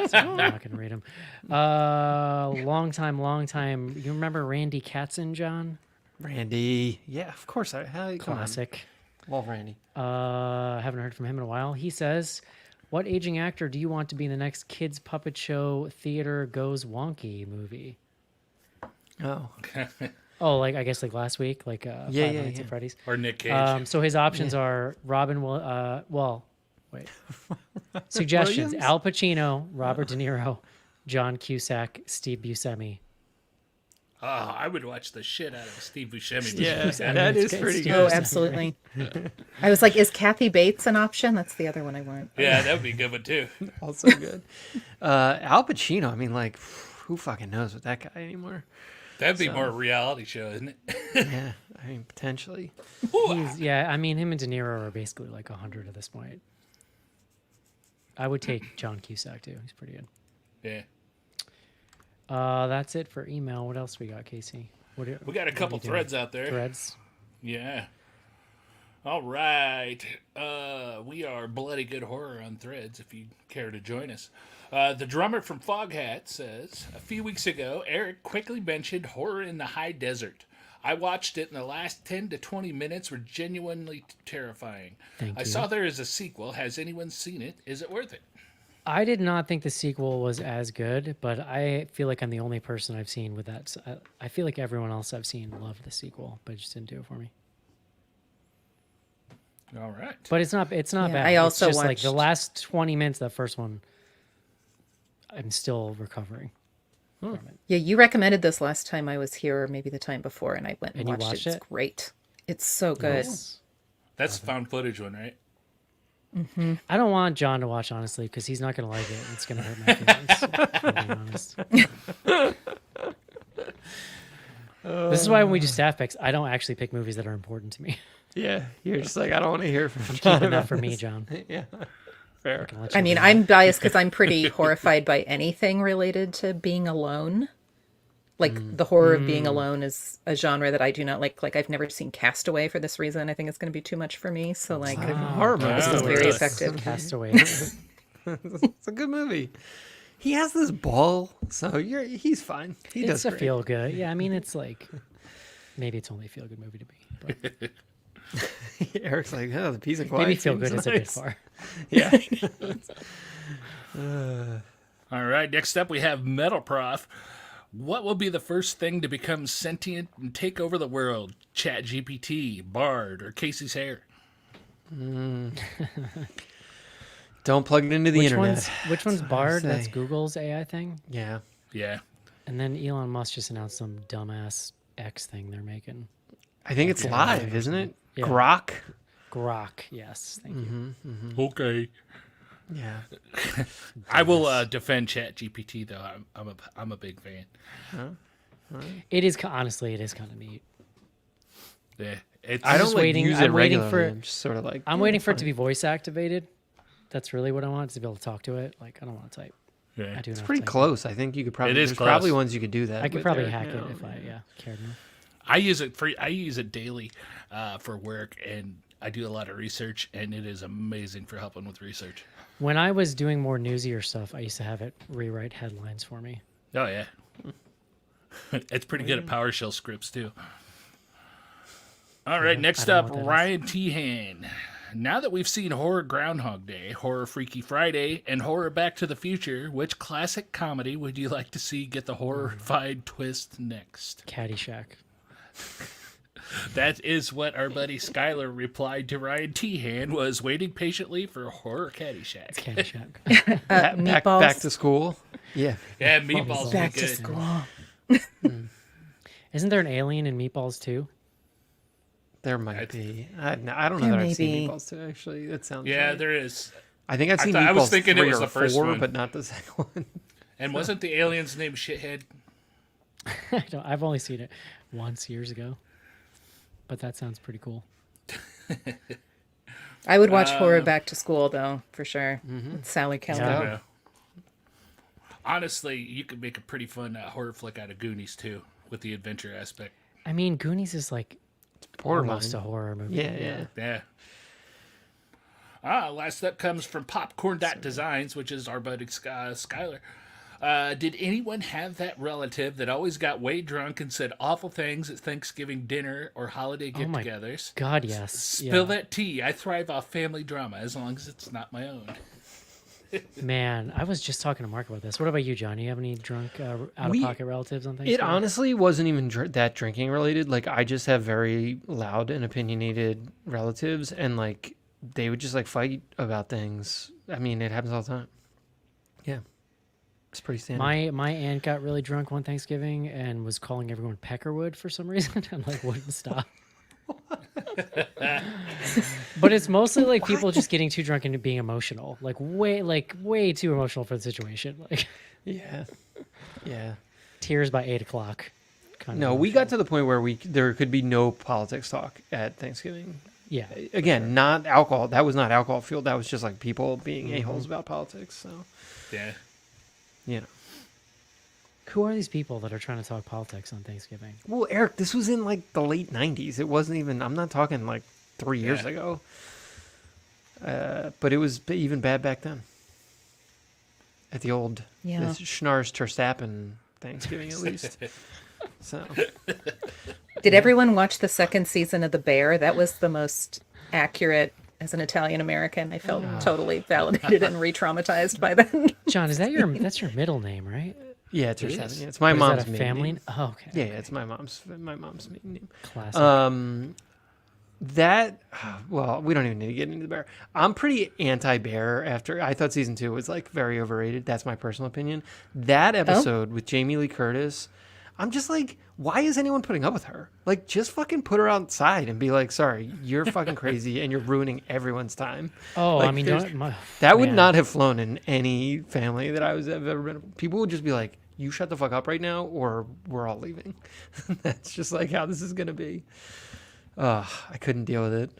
So I'm not going to read them. Long time. You remember Randy Katzen, John? Randy. Yeah, of course. Come on. Classic. Love Randy. Haven't heard from him in a while. He says, what aging actor do you want to be in the next kids puppet show theater goes wonky movie? Oh. Oh, like I guess like last week, like Five Nights at Freddy's. Or Nick Cage. So his options are wait. Suggestions: Williams? Al Pacino, Robert De Niro, John Cusack, Steve Buscemi. Oh, I would watch the shit out of Steve Buscemi. Yeah, Buscemi. that It's is pretty Steve Oh, good. absolutely. I was like, is Kathy Bates an option? That's the other one I want. Yeah, that would be a good one too. Also good. Al Pacino. I mean, like, who fucking knows with that guy anymore? That'd be more a reality show, isn't it? Yeah, I mean, potentially. I mean, him and De Niro are basically like 100 at this point. I would take John Cusack too. He's pretty good. Yeah. That's it for email. What else we got, Casey? We got a couple threads out there. Threads. Yeah. All right. We are Bloody Good Horror on Threads if you care to join us. The drummer from Foghat says, a few weeks ago, Eric quickly mentioned Horror in the High Desert. I watched it, and the last 10 to 20 minutes were genuinely terrifying. Thank I you. saw there is a sequel. Has anyone seen it? Is it worth it? I did not think the sequel was as good, but I feel like I'm the only person I've seen with that. I feel like everyone else I've seen loved the sequel, but it just didn't do it for me. All right. But it's not Yeah, bad. I also it's just like the watched- last 20 minutes of that first one, I'm still recovering. from it. Yeah, you recommended this last time I was here, or maybe the time before, and I went and And you watched watched it. it? It's great. It's so good. Yes. That's the found footage one, right? I don't want John to watch, honestly, because he's not going to like it. It's going to hurt my feelings, if I'm being honest. This is why when we do staff picks, I don't actually pick movies that are important to me. Yeah, you're just like, I don't want to hear from Keep John it about for me, this. John. Yeah, fair. I'll let I you mean, know. I'm biased because I'm pretty horrified by anything related to being alone. Like the horror of being alone is a genre that I do not like. Like I've never seen Castaway for this reason. I think it's going to be too much for me. So like, Horror movie. this is Oh, very really? effective. Castaway. It's a good movie. He has this ball, so he's fine. He It's does a great. feel good. Yeah, I mean, it's like maybe it's only a feel good movie to me. But Eric's like, oh, the peace and quiet. maybe feel seems good is a bit nice." far. Yeah. All right, next up we have Metal Prof. What will be the first thing to become sentient and take over the world? Chat GPT, Bard, or Casey's hair? Don't plug it into the internet. Which one's Bard? That's say. Google's AI thing. Yeah. Yeah. And then Elon Musk just announced some dumbass X thing they're making. I think it's live, isn't it? Yeah. Grok. Grok. Yes. Thank you. Okay. Yeah. I will defend Chat GPT though. I'm a big fan. It is honestly, it is kind of neat. Yeah. It's I don't just like waiting- use I'm it waiting regularly. for- I'm just sort of like. I'm waiting for it to be voice activated. That's really what I want, to be able to talk to it. Like I don't want to type. yeah. I do It's not pretty type. close. I think you could probably. It is There's probably close. ones you could do that. I could with probably there, hack you it know, if I cared enough. I use it daily for work, and I do a lot of research, and it is amazing for helping with research. When I was doing more newsier stuff, I used to have it rewrite headlines for me. Oh yeah. It's pretty good at PowerShell scripts too. All right, next I don't up, know what that is. Ryan Tehan. Now that we've seen Horror Groundhog Day, Horror Freaky Friday, and Horror Back to the Future, which classic comedy would you like to see get the horrified twist next? Caddyshack. That is what our buddy Skylar replied to Ryan Tehan, was waiting patiently for Horror Caddyshack. Caddyshack. Back Meatballs. to school. Yeah. Yeah, Meatballs would Back be to good. school. Isn't there an alien in Meatballs too? There might be. I don't know There that may I've seen be. Meatballs too. Actually, that sounds. Yeah, right. there is. I think I've seen I Meatballs was thinking it 3 was or the first 4, one. but not the second one. And wasn't the alien's name Shithead? I've only seen it once years ago, but that sounds pretty cool. I would watch Horror Back to School though, for sure. With Sally Kelly. Yeah. Yeah. Honestly, you could make a pretty fun horror flick out of Goonies too, with the adventure aspect. I mean, Goonies is like Borderline. almost a horror movie. Yeah. Yeah. Last up comes from Popcorn Designs, which is our buddy Skylar. Did anyone have that relative that always got way drunk and said awful things at Thanksgiving dinner or holiday Oh my get-togethers? God, yes. Spill Yeah. that tea. I thrive off family drama as long as it's not my own. Man, I was just talking to Mark about this. What about you, John? You have any drunk out-of-pocket relatives on It Thanksgiving? honestly wasn't even that drinking related. Like I just have very loud and opinionated relatives, and like they would just like fight about things. I mean, it happens all the time. Yeah, it's pretty standard. My aunt got really drunk one Thanksgiving and was calling everyone Peckerwood for some reason, and like wouldn't stop. But it's mostly like people just getting too drunk and being emotional, like way too emotional for the situation, like Yeah, yeah. tears by 8 o'clock. Kind No, of we got to the point where there could be no politics talk at Thanksgiving. yeah. Again, not alcohol. That was not alcohol fueled. That was just like people being a-holes about politics. So, Yeah. you know. Who are these people that are trying to talk politics on Thanksgiving? Well, Eric, this was in like the late 90s. It wasn't even, I'm not talking like 3 years Yeah. ago. But it was even bad back then. At the old Yeah. the Schnars Terstappen Thanksgiving, at least. So, Did everyone watch the second season of The Bear? That was the most accurate as an Italian American. I felt totally validated and re-traumatized by that. John, is that that's your middle name, right? yeah, is. Terstappen. Yeah, it's my Or is mom's that a maiden family? name. Oh, okay. Yeah, it's my mom's maiden name. Classic. That, well, we don't even need to get into the bear. I'm pretty anti-bear after I thought season 2 was like very overrated. That's my personal opinion. That episode with Jamie Lee Curtis, I'm just like, why is anyone putting up with her? Like, just fucking put her outside and be like, sorry, you're fucking crazy and you're ruining everyone's time. Oh, Like, I mean, that would man. not have flown in any family that I've ever been. People would just be like, you shut the fuck up right now or we're all leaving. That's just like how this is going to be. I couldn't deal with it.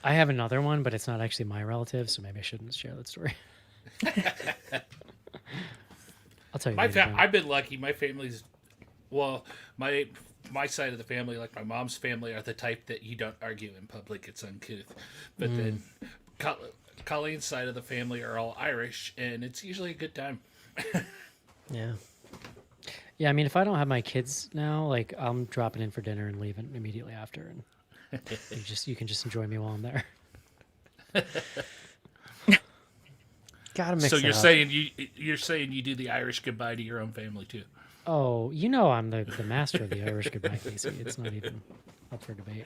I have another one, but it's not actually my relative, so maybe I shouldn't share that story. I'll tell you. I've been lucky. My family's, well, my side of the family, like my mom's family, are the type that you don't argue in public. It's uncouth. But then Colleen's side of the family are all Irish, and it's usually a good time. Yeah. Yeah, I mean, if I don't have my kids now, like I'm dropping in for dinner and leaving immediately after, and you can just enjoy me while I'm there. Gotta mix So it you're up. saying you do the Irish goodbye to your own family too? Oh, you know I'm the master of the Irish goodbye, Casey. It's not even up for debate.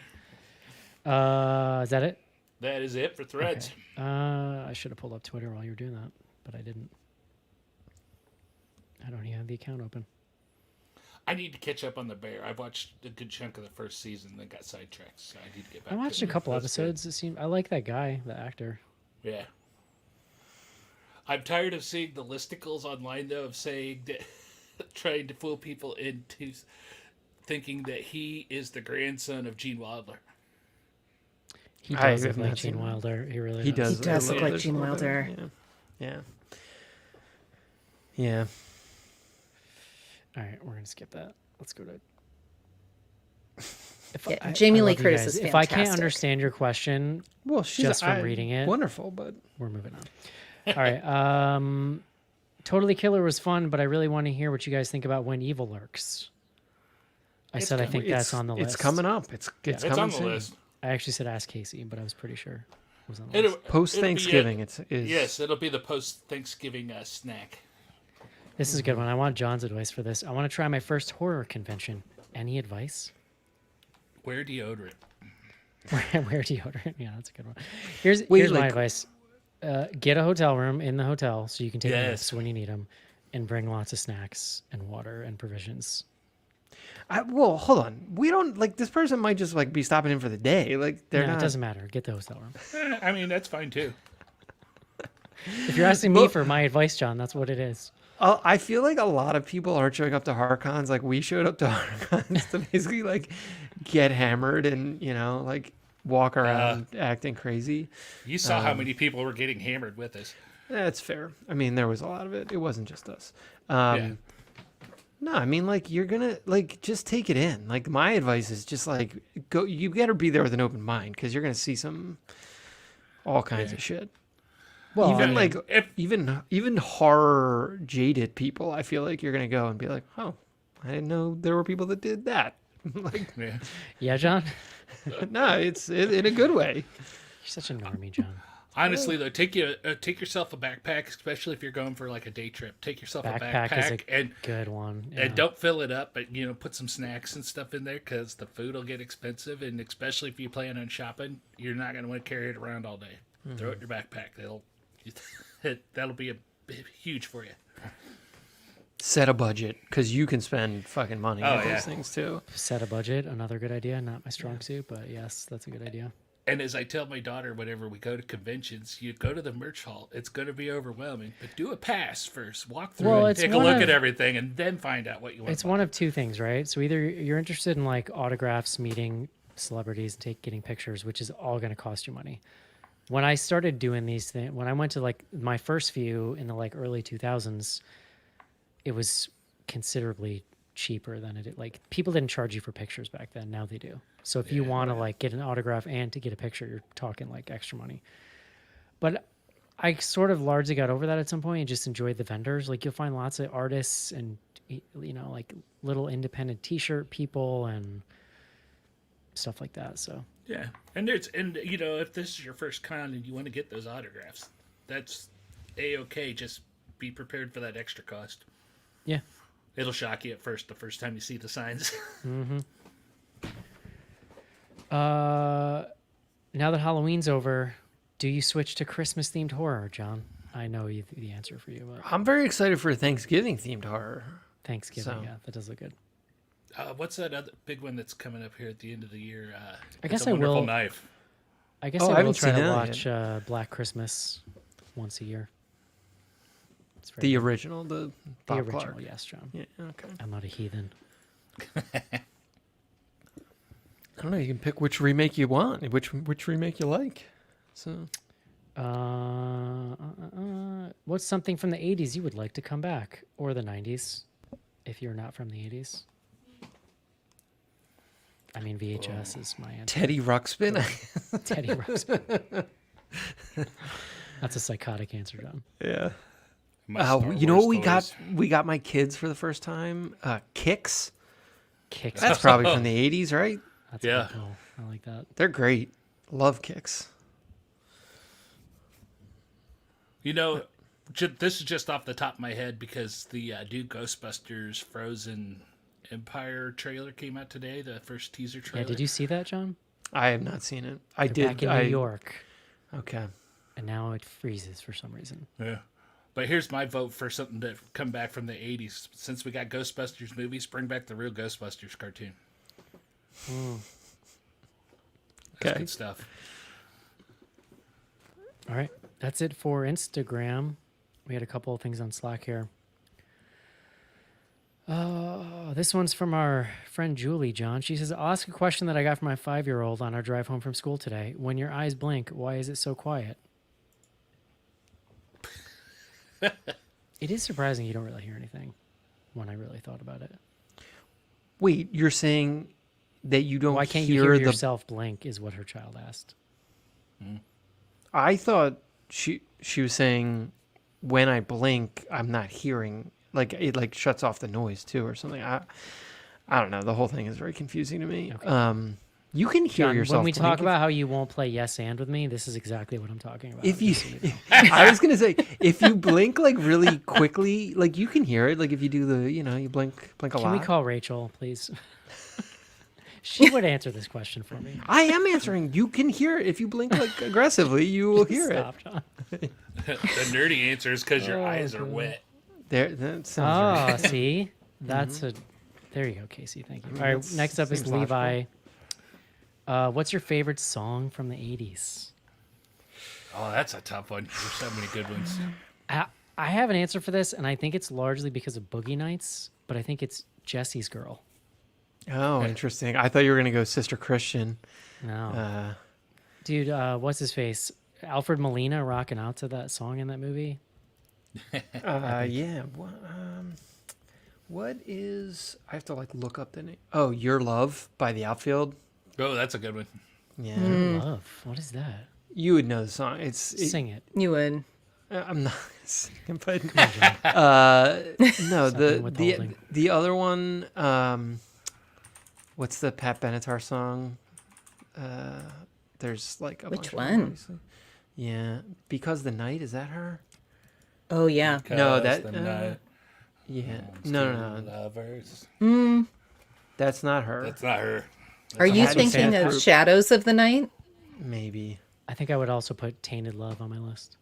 Is that it? That is it for Threads. Okay. I should have pulled up Twitter while you were doing that, but I didn't. I don't even have the account open. I need to catch up on the Bear. I've watched a good chunk of the first season, then got sidetracked. So I need to get back. I watched to a it. couple That's good. episodes. I like that guy, the actor. Yeah. I'm tired of seeing the listicles online, though, of saying that, trying to fool people into thinking that he is the grandson of Gene Wilder. He I does look have like not seen Gene him. Wilder. He really He does. does. He does look like there's Gene a little bit, Wilder. Yeah. Yeah. All right, we're gonna skip that. Let's go to. Yeah, Jamie Lee love you Curtis guys. is If I can't fantastic. understand your question, Well, she's Just from reading it. wonderful, but we're moving on. All right. Totally Killer was fun, but I really want to hear what you guys think about When Evil Lurks. I said I think that's on the list. It's coming up. It's It's coming on the soon. list. I actually said ask Casey, but I was pretty sure it was on the It'll- list. Post it'll be Thanksgiving, it. is Yes, it'll be the post-Thanksgiving snack. This is a good one. I want John's advice for this. I want to try my first horror convention. Any advice? Wear deodorant. Wear deodorant. Yeah, that's a good one. Here's Wait, my like- advice. Get a hotel room in the hotel so you can take Yes. naps when you need them, and bring lots of snacks and water and provisions. well, hold on. We don't like this person might just like be stopping in for the day. Like they're No, not. it doesn't matter. Get the hotel room. I mean, that's fine too. If you're asking me for my advice, John, that's what it is. I feel like a lot of people aren't showing up to HorrorCons like we showed up to HorrorCons to basically like get hammered and like walk around acting crazy. You saw how many people were getting hammered with us. That's fair. I mean, there was a lot of it. It wasn't just us. Yeah. No, I mean, like, you're gonna, like, just take it in. Like, my advice is just, like, go, you better be there with an open mind, because you're gonna see all kinds of shit. Well, Even, I mean, like, if- even horror jaded people, I feel like you're gonna go and be like, oh, I didn't know there were people that did that. Like, Yeah. yeah, John, no, it's in a good way. you're such a normie, John. Honestly, though, take yourself a backpack, especially if you're going for like a day trip. Take yourself a Backpack backpack is a and good one. Yeah. and don't fill it up, but put some snacks and stuff in there because the food will get expensive, and especially if you plan on shopping, you're not going to want to carry it around all day. Throw it in your backpack. That'll be huge for you. Set a budget, because you can spend fucking money Oh, on yeah. those things too. Set a budget, another good idea. Not my strong suit, but yes, that's a good idea. And as I tell my daughter, whenever we go to conventions, you go to the merch hall. It's going to be overwhelming, but do a pass first. Walk through Well, and it's take a one look of- at everything, and then find out what you want. It's one of two things, right? So either you're interested in like autographs, meeting celebrities, getting pictures, which is all going to cost you money. When I started doing these things, when I went to like my first few in the like early 2000s, it was considerably cheaper than it. Like people didn't charge you for pictures back then. Now they do. So if you want to like get an autograph and to get a picture, you're talking like extra money. But I sort of largely got over that at some point and just enjoyed the vendors. Like you'll find lots of artists and like little independent T-shirt people and stuff like that. So Yeah, and if this is your first con and you want to get those autographs, that's a-okay. Just be prepared for that extra cost. yeah. It'll shock you at first, the first time you see the signs. now that Halloween's over, do you switch to Christmas themed horror, John? I know the answer for you, but I'm very excited for Thanksgiving themed horror. Thanksgiving, So- yeah, that does look good. What's that other big one that's coming up here at the end of the year? I guess It's a I Wonderful will- Knife. I guess Oh, I I will haven't try seen to that watch Black Christmas once a year. It's very The good. original, the The Bob original, Clark. yes, John. Yeah, okay. I'm not a heathen. I don't know. You can pick which remake you want, which remake you like. So What's something from the 80s you would like to come back? Or the 90s, if you're not from the 80s? I mean, VHS is my answer. Teddy Ruxpin. Teddy Ruxpin. That's a psychotic answer, John. Yeah. My Star You know what Wars we got? toys. We got my kids for the first time. Kicks. Kicks. That's probably from the '80s, right? That's Yeah. cool. I like that. They're great. Love Kicks. You know, this is just off the top of my head because the new Ghostbusters Frozen Empire trailer came out today. The first teaser Yeah, trailer. did you see that, John? I have not seen it. I They're did. back in I, New York, Okay. and now it freezes for some reason. Yeah. But here's my vote for something to come back from the 80s. Since we got Ghostbusters movies, bring back the real Ghostbusters cartoon. That's Okay. good stuff. All right, that's it for Instagram. We had a couple of things on Slack here. This one's from our friend Julie, John. She says, I'll ask a question that I got from my 5-year-old on our drive home from school today. When your eyes blink, why is it so quiet? It is surprising you don't really hear anything when I really thought about it. Wait, you're saying that you don't Why can't hear you hear the? yourself blink is what her child asked. I thought she was saying when I blink, I'm not hearing. Like it like shuts off the noise too or something. I don't know. The whole thing is very confusing to me. Okay. You can hear John, yourself when we blink talk about how you won't play yes and with me, this is exactly what I'm talking about. if you. just so you know. I was gonna say if you blink like really quickly, like you can hear it. Like if you do the, you blink a Can lot. we call Rachel, please? She would answer this question for me. I am answering. You can hear it if you blink like aggressively. You will hear Stop, John. The nerdy answer is because your eyes are God. wet. it. There, that sounds right. Oh, see? That's a... There you go, Casey. Thank you. All right, That's- next up is seems Levi. What's your favorite song from the 80s? Oh, that's a tough one. There's so many good ones. I have an answer for this, and I think it's largely because of Boogie Nights, but I think it's Jesse's Girl. Oh, interesting. I thought you were gonna go Sister Christian. No. Dude, what's his face? Alfred Molina rocking out to that song in that movie? Yeah. What is? I have to like look up the name. Oh, Your Love by the Outfield. Oh, that's a good one. Yeah, Love. What is that? you would know the song. Sing it. You would. I'm not singing, but no, Stop being withholding. the other one. What's the Pat Benatar song? There's like a Which bunch of them, one? obviously. Yeah, Because the Night, is that her? Oh, yeah. No, 'Cause that the night yeah. belongs No. to lovers. That's not her. That's not her. Are you Hattie thinking of Sanford. Shadows of the Night? Maybe. I think I would also put Tainted Love on my list.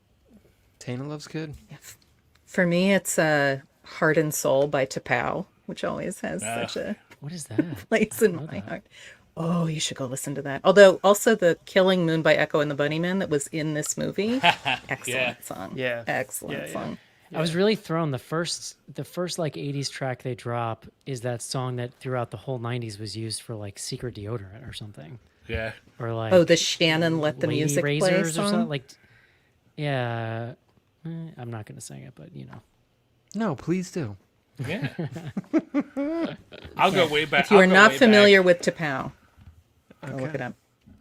Tainted Love's good. For me, it's Heart and Soul by Tapao, which always has such a What is that? place in my heart. Oh, you should go listen to that. Although, also the Killing Moon by Echo and the Bunnymen that was in this movie. Excellent Yeah. song. Yeah. Excellent Yeah. song. I was really thrown. The first like 80s track they drop is that song that throughout the whole 90s was used for like secret deodorant or something. Yeah. Or like Oh, the Shannon Let the lady Music Play razors or song. something. Like, yeah. I'm not going to sing it, but you know. No, please do. Yeah. I'll go way back. If you I'll are go not way familiar back. with Tapao, go look it up.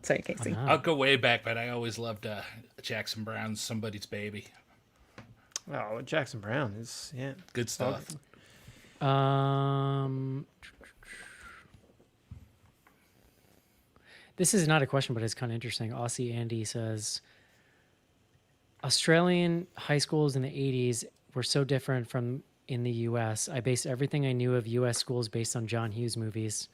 Sorry, Casey. I'll go way back, but I always loved Jackson Brown's "Somebody's Baby." Oh, Jackson Brown is Good stuff. This is not a question, but it's kind of interesting. Aussie Andy says, Australian high schools in the 80s were so different from in the US. I based everything I knew of US schools based on John Hughes movies.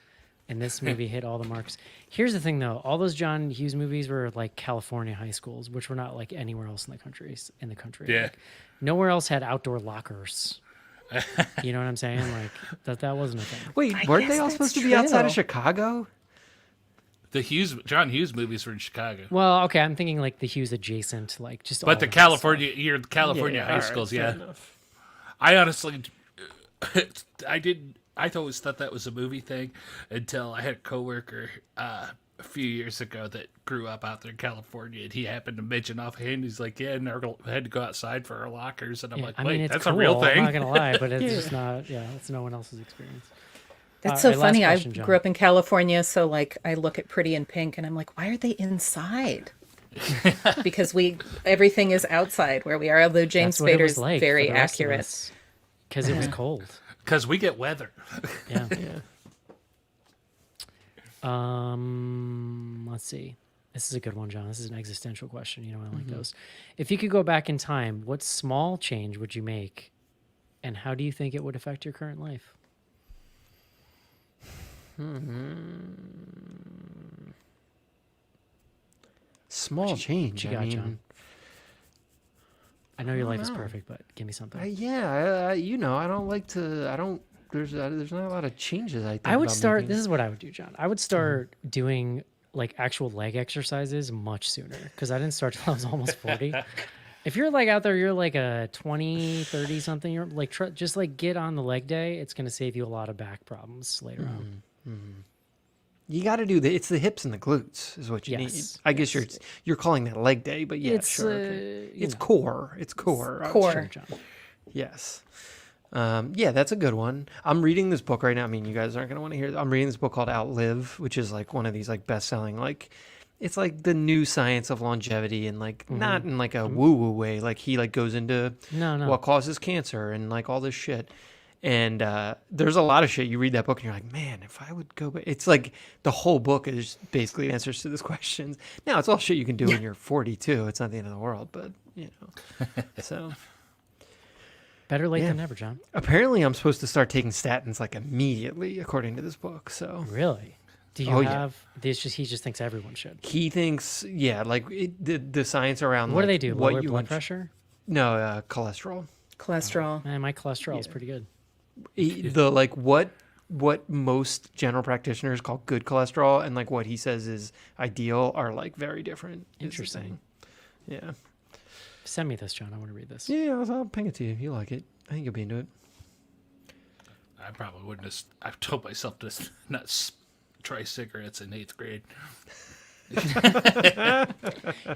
and this movie hit all the marks. Here's the thing, though: all those John Hughes movies were like California high schools, which were not like anywhere else in the country. Yeah. Like, nowhere else had outdoor lockers. You know what I'm saying? Like that wasn't a thing. Wait, weren't they all supposed to be outside of Chicago? The John Hughes movies were in Chicago. Well, okay, I'm thinking like the Hughes adjacent, like just. But all the that California, stuff. your California high all right, schools, fair yeah. enough. I honestly, I always thought that was a movie thing until I had a coworker a few years ago that grew up out there in California, and he happened to mention offhand, he's like, yeah, never had to go outside for our lockers, and I'm like, I wait, mean, it's that's cool, a real thing. I'm not gonna lie, but it's just not. Yeah, it's no one else's experience. That's so all right, last funny. question, I John. grew up in California, so like I look at Pretty in Pink and I'm like, why are they inside? Because everything is outside where we are. Although James That's what it was Spader's like very for the rest of accurate. us, because it was cold. Because we get weather. Yeah. Yeah. Let's see. This is a good one, John. This is an existential question. You know, I like those. If you could go back in time, what small change would you make, and how do you think it would affect your current life? Small change. What you I got, mean, John? I know your life is know. perfect, but give me something. you know, I don't like to. I don't. There's not a lot of changes. I think I would about start. making. This is what I would do, John. I would start doing like actual leg exercises much sooner because I didn't start till I was almost 40. If you're like out there, you're like a 20, 30 something, you're like, just like get on the leg day. It's going to save you a lot of back problems later on. You got to do it's the hips and the glutes is what you need. Yes, I guess you're calling that leg day, but yeah, It's, sure. Okay. you It's know. core. It's core. Core. Sure, John. Yes. Yeah, that's a good one. I'm reading this book right now. I mean, you guys aren't going to want to hear. I'm reading this book called Outlive, which is like one of these like best-selling, like it's like the new science of longevity, and like not in like a woo-woo way. Like he like goes into No. what causes cancer and like all this shit. And there's a lot of shit. You read that book and you're like, man, if I would go back, it's like the whole book is basically answers to these questions. Now it's all shit you can do when you're 42. It's not the end of the world, but you know. So Better late Yeah. than never, John. apparently I'm supposed to start taking statins like immediately, according to this book. So Really? Do you Oh, yeah. have this? He just thinks everyone should. he thinks, yeah, like the science around What do like, they do? what Lower you blood would- pressure? No, cholesterol. Cholesterol. Man, my cholesterol is pretty good. The like what most general practitioners call good cholesterol and like what he says is ideal are like very different. is the Interesting. thing. Yeah. Send me this, John. I want to read this. Yeah, I'll ping it to you. You like it. I think you'll be into it. I probably wouldn't have. I've told myself to not try cigarettes in 8th grade.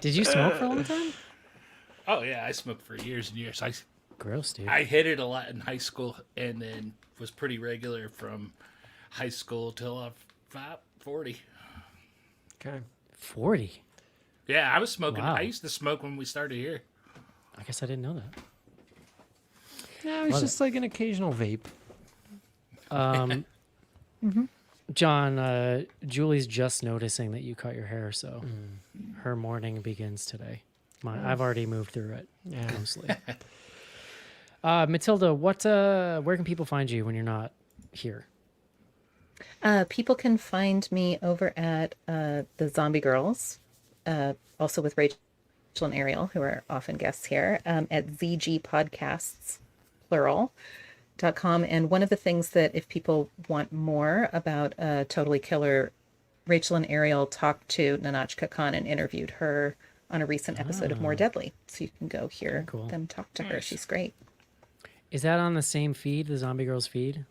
Did you smoke for a long time? Oh yeah, I smoked for years and years. Gross, dude. I hit it a lot in high school, and then was pretty regular from high school till I was about 40. Okay. 40. Yeah, I was smoking. Wow. I used to smoke when we started here. I guess I didn't know that. Yeah, it's Love just like an occasional vape. John, Julie's just noticing that you cut your hair, so her morning begins today. I've already moved through it Yeah. mostly. Matilda, where can people find you when you're not here? People can find me over at the Zombie Girls, also with Rachel and Ariel, who are often guests here, at ZG Podcasts, plural.com. And one of the things that if people want more about Totally Killer, Rachel and Ariel talked to Nanachka Khan and interviewed her on a recent episode of More Deadly. So you can go hear Cool. them talk to her. She's great. Is that on the same feed, the Zombie Girls feed?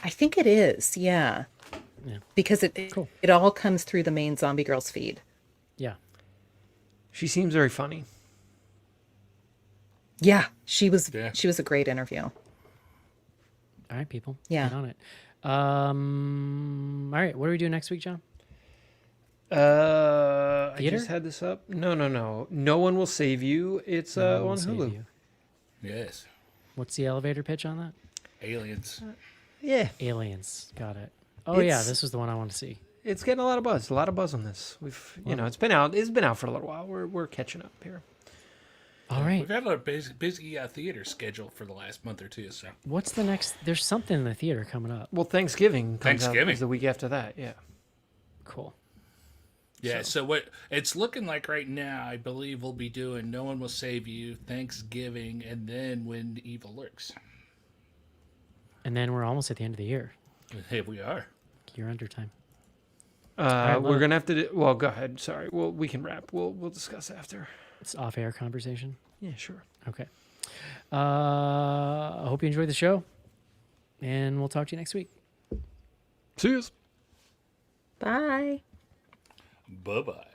I think it is, yeah. Yeah. Because Cool. it all comes through the main Zombie Girls feed. Yeah. She seems very funny. Yeah, she was Yeah. a great interview. All right, people. Yeah. Get on it. All right. What do we do next week, John? I Theater? just had this up. No. No One Will Save You. It's No One on Will Save Hulu. You. Yes, What's the elevator pitch on that? aliens. Yeah. Aliens. Got it. Oh, yeah. It's- This was the one I want to see. It's getting a lot of buzz. A lot of buzz on this. We've, you know, it's been out for a little while. We're catching up here. All right. We've had a busy theater schedule for the last month or two. So What's the next? There's something in the theater coming up. Well, Thanksgiving. Thanksgiving is the week after that. Yeah. Cool. Yeah, so what it's looking like right now, I believe we'll be doing No One Will Save You, Thanksgiving, and then When Evil Lurks. And then we're almost at the end of the year. Here we are. You're under time. We're gonna have to. Well, go ahead. Sorry. Well, we can wrap. We'll discuss after. It's off-air conversation. Yeah, sure. Okay. I hope you enjoyed the show, and we'll talk to you next week. See you. Bye. Bye-bye.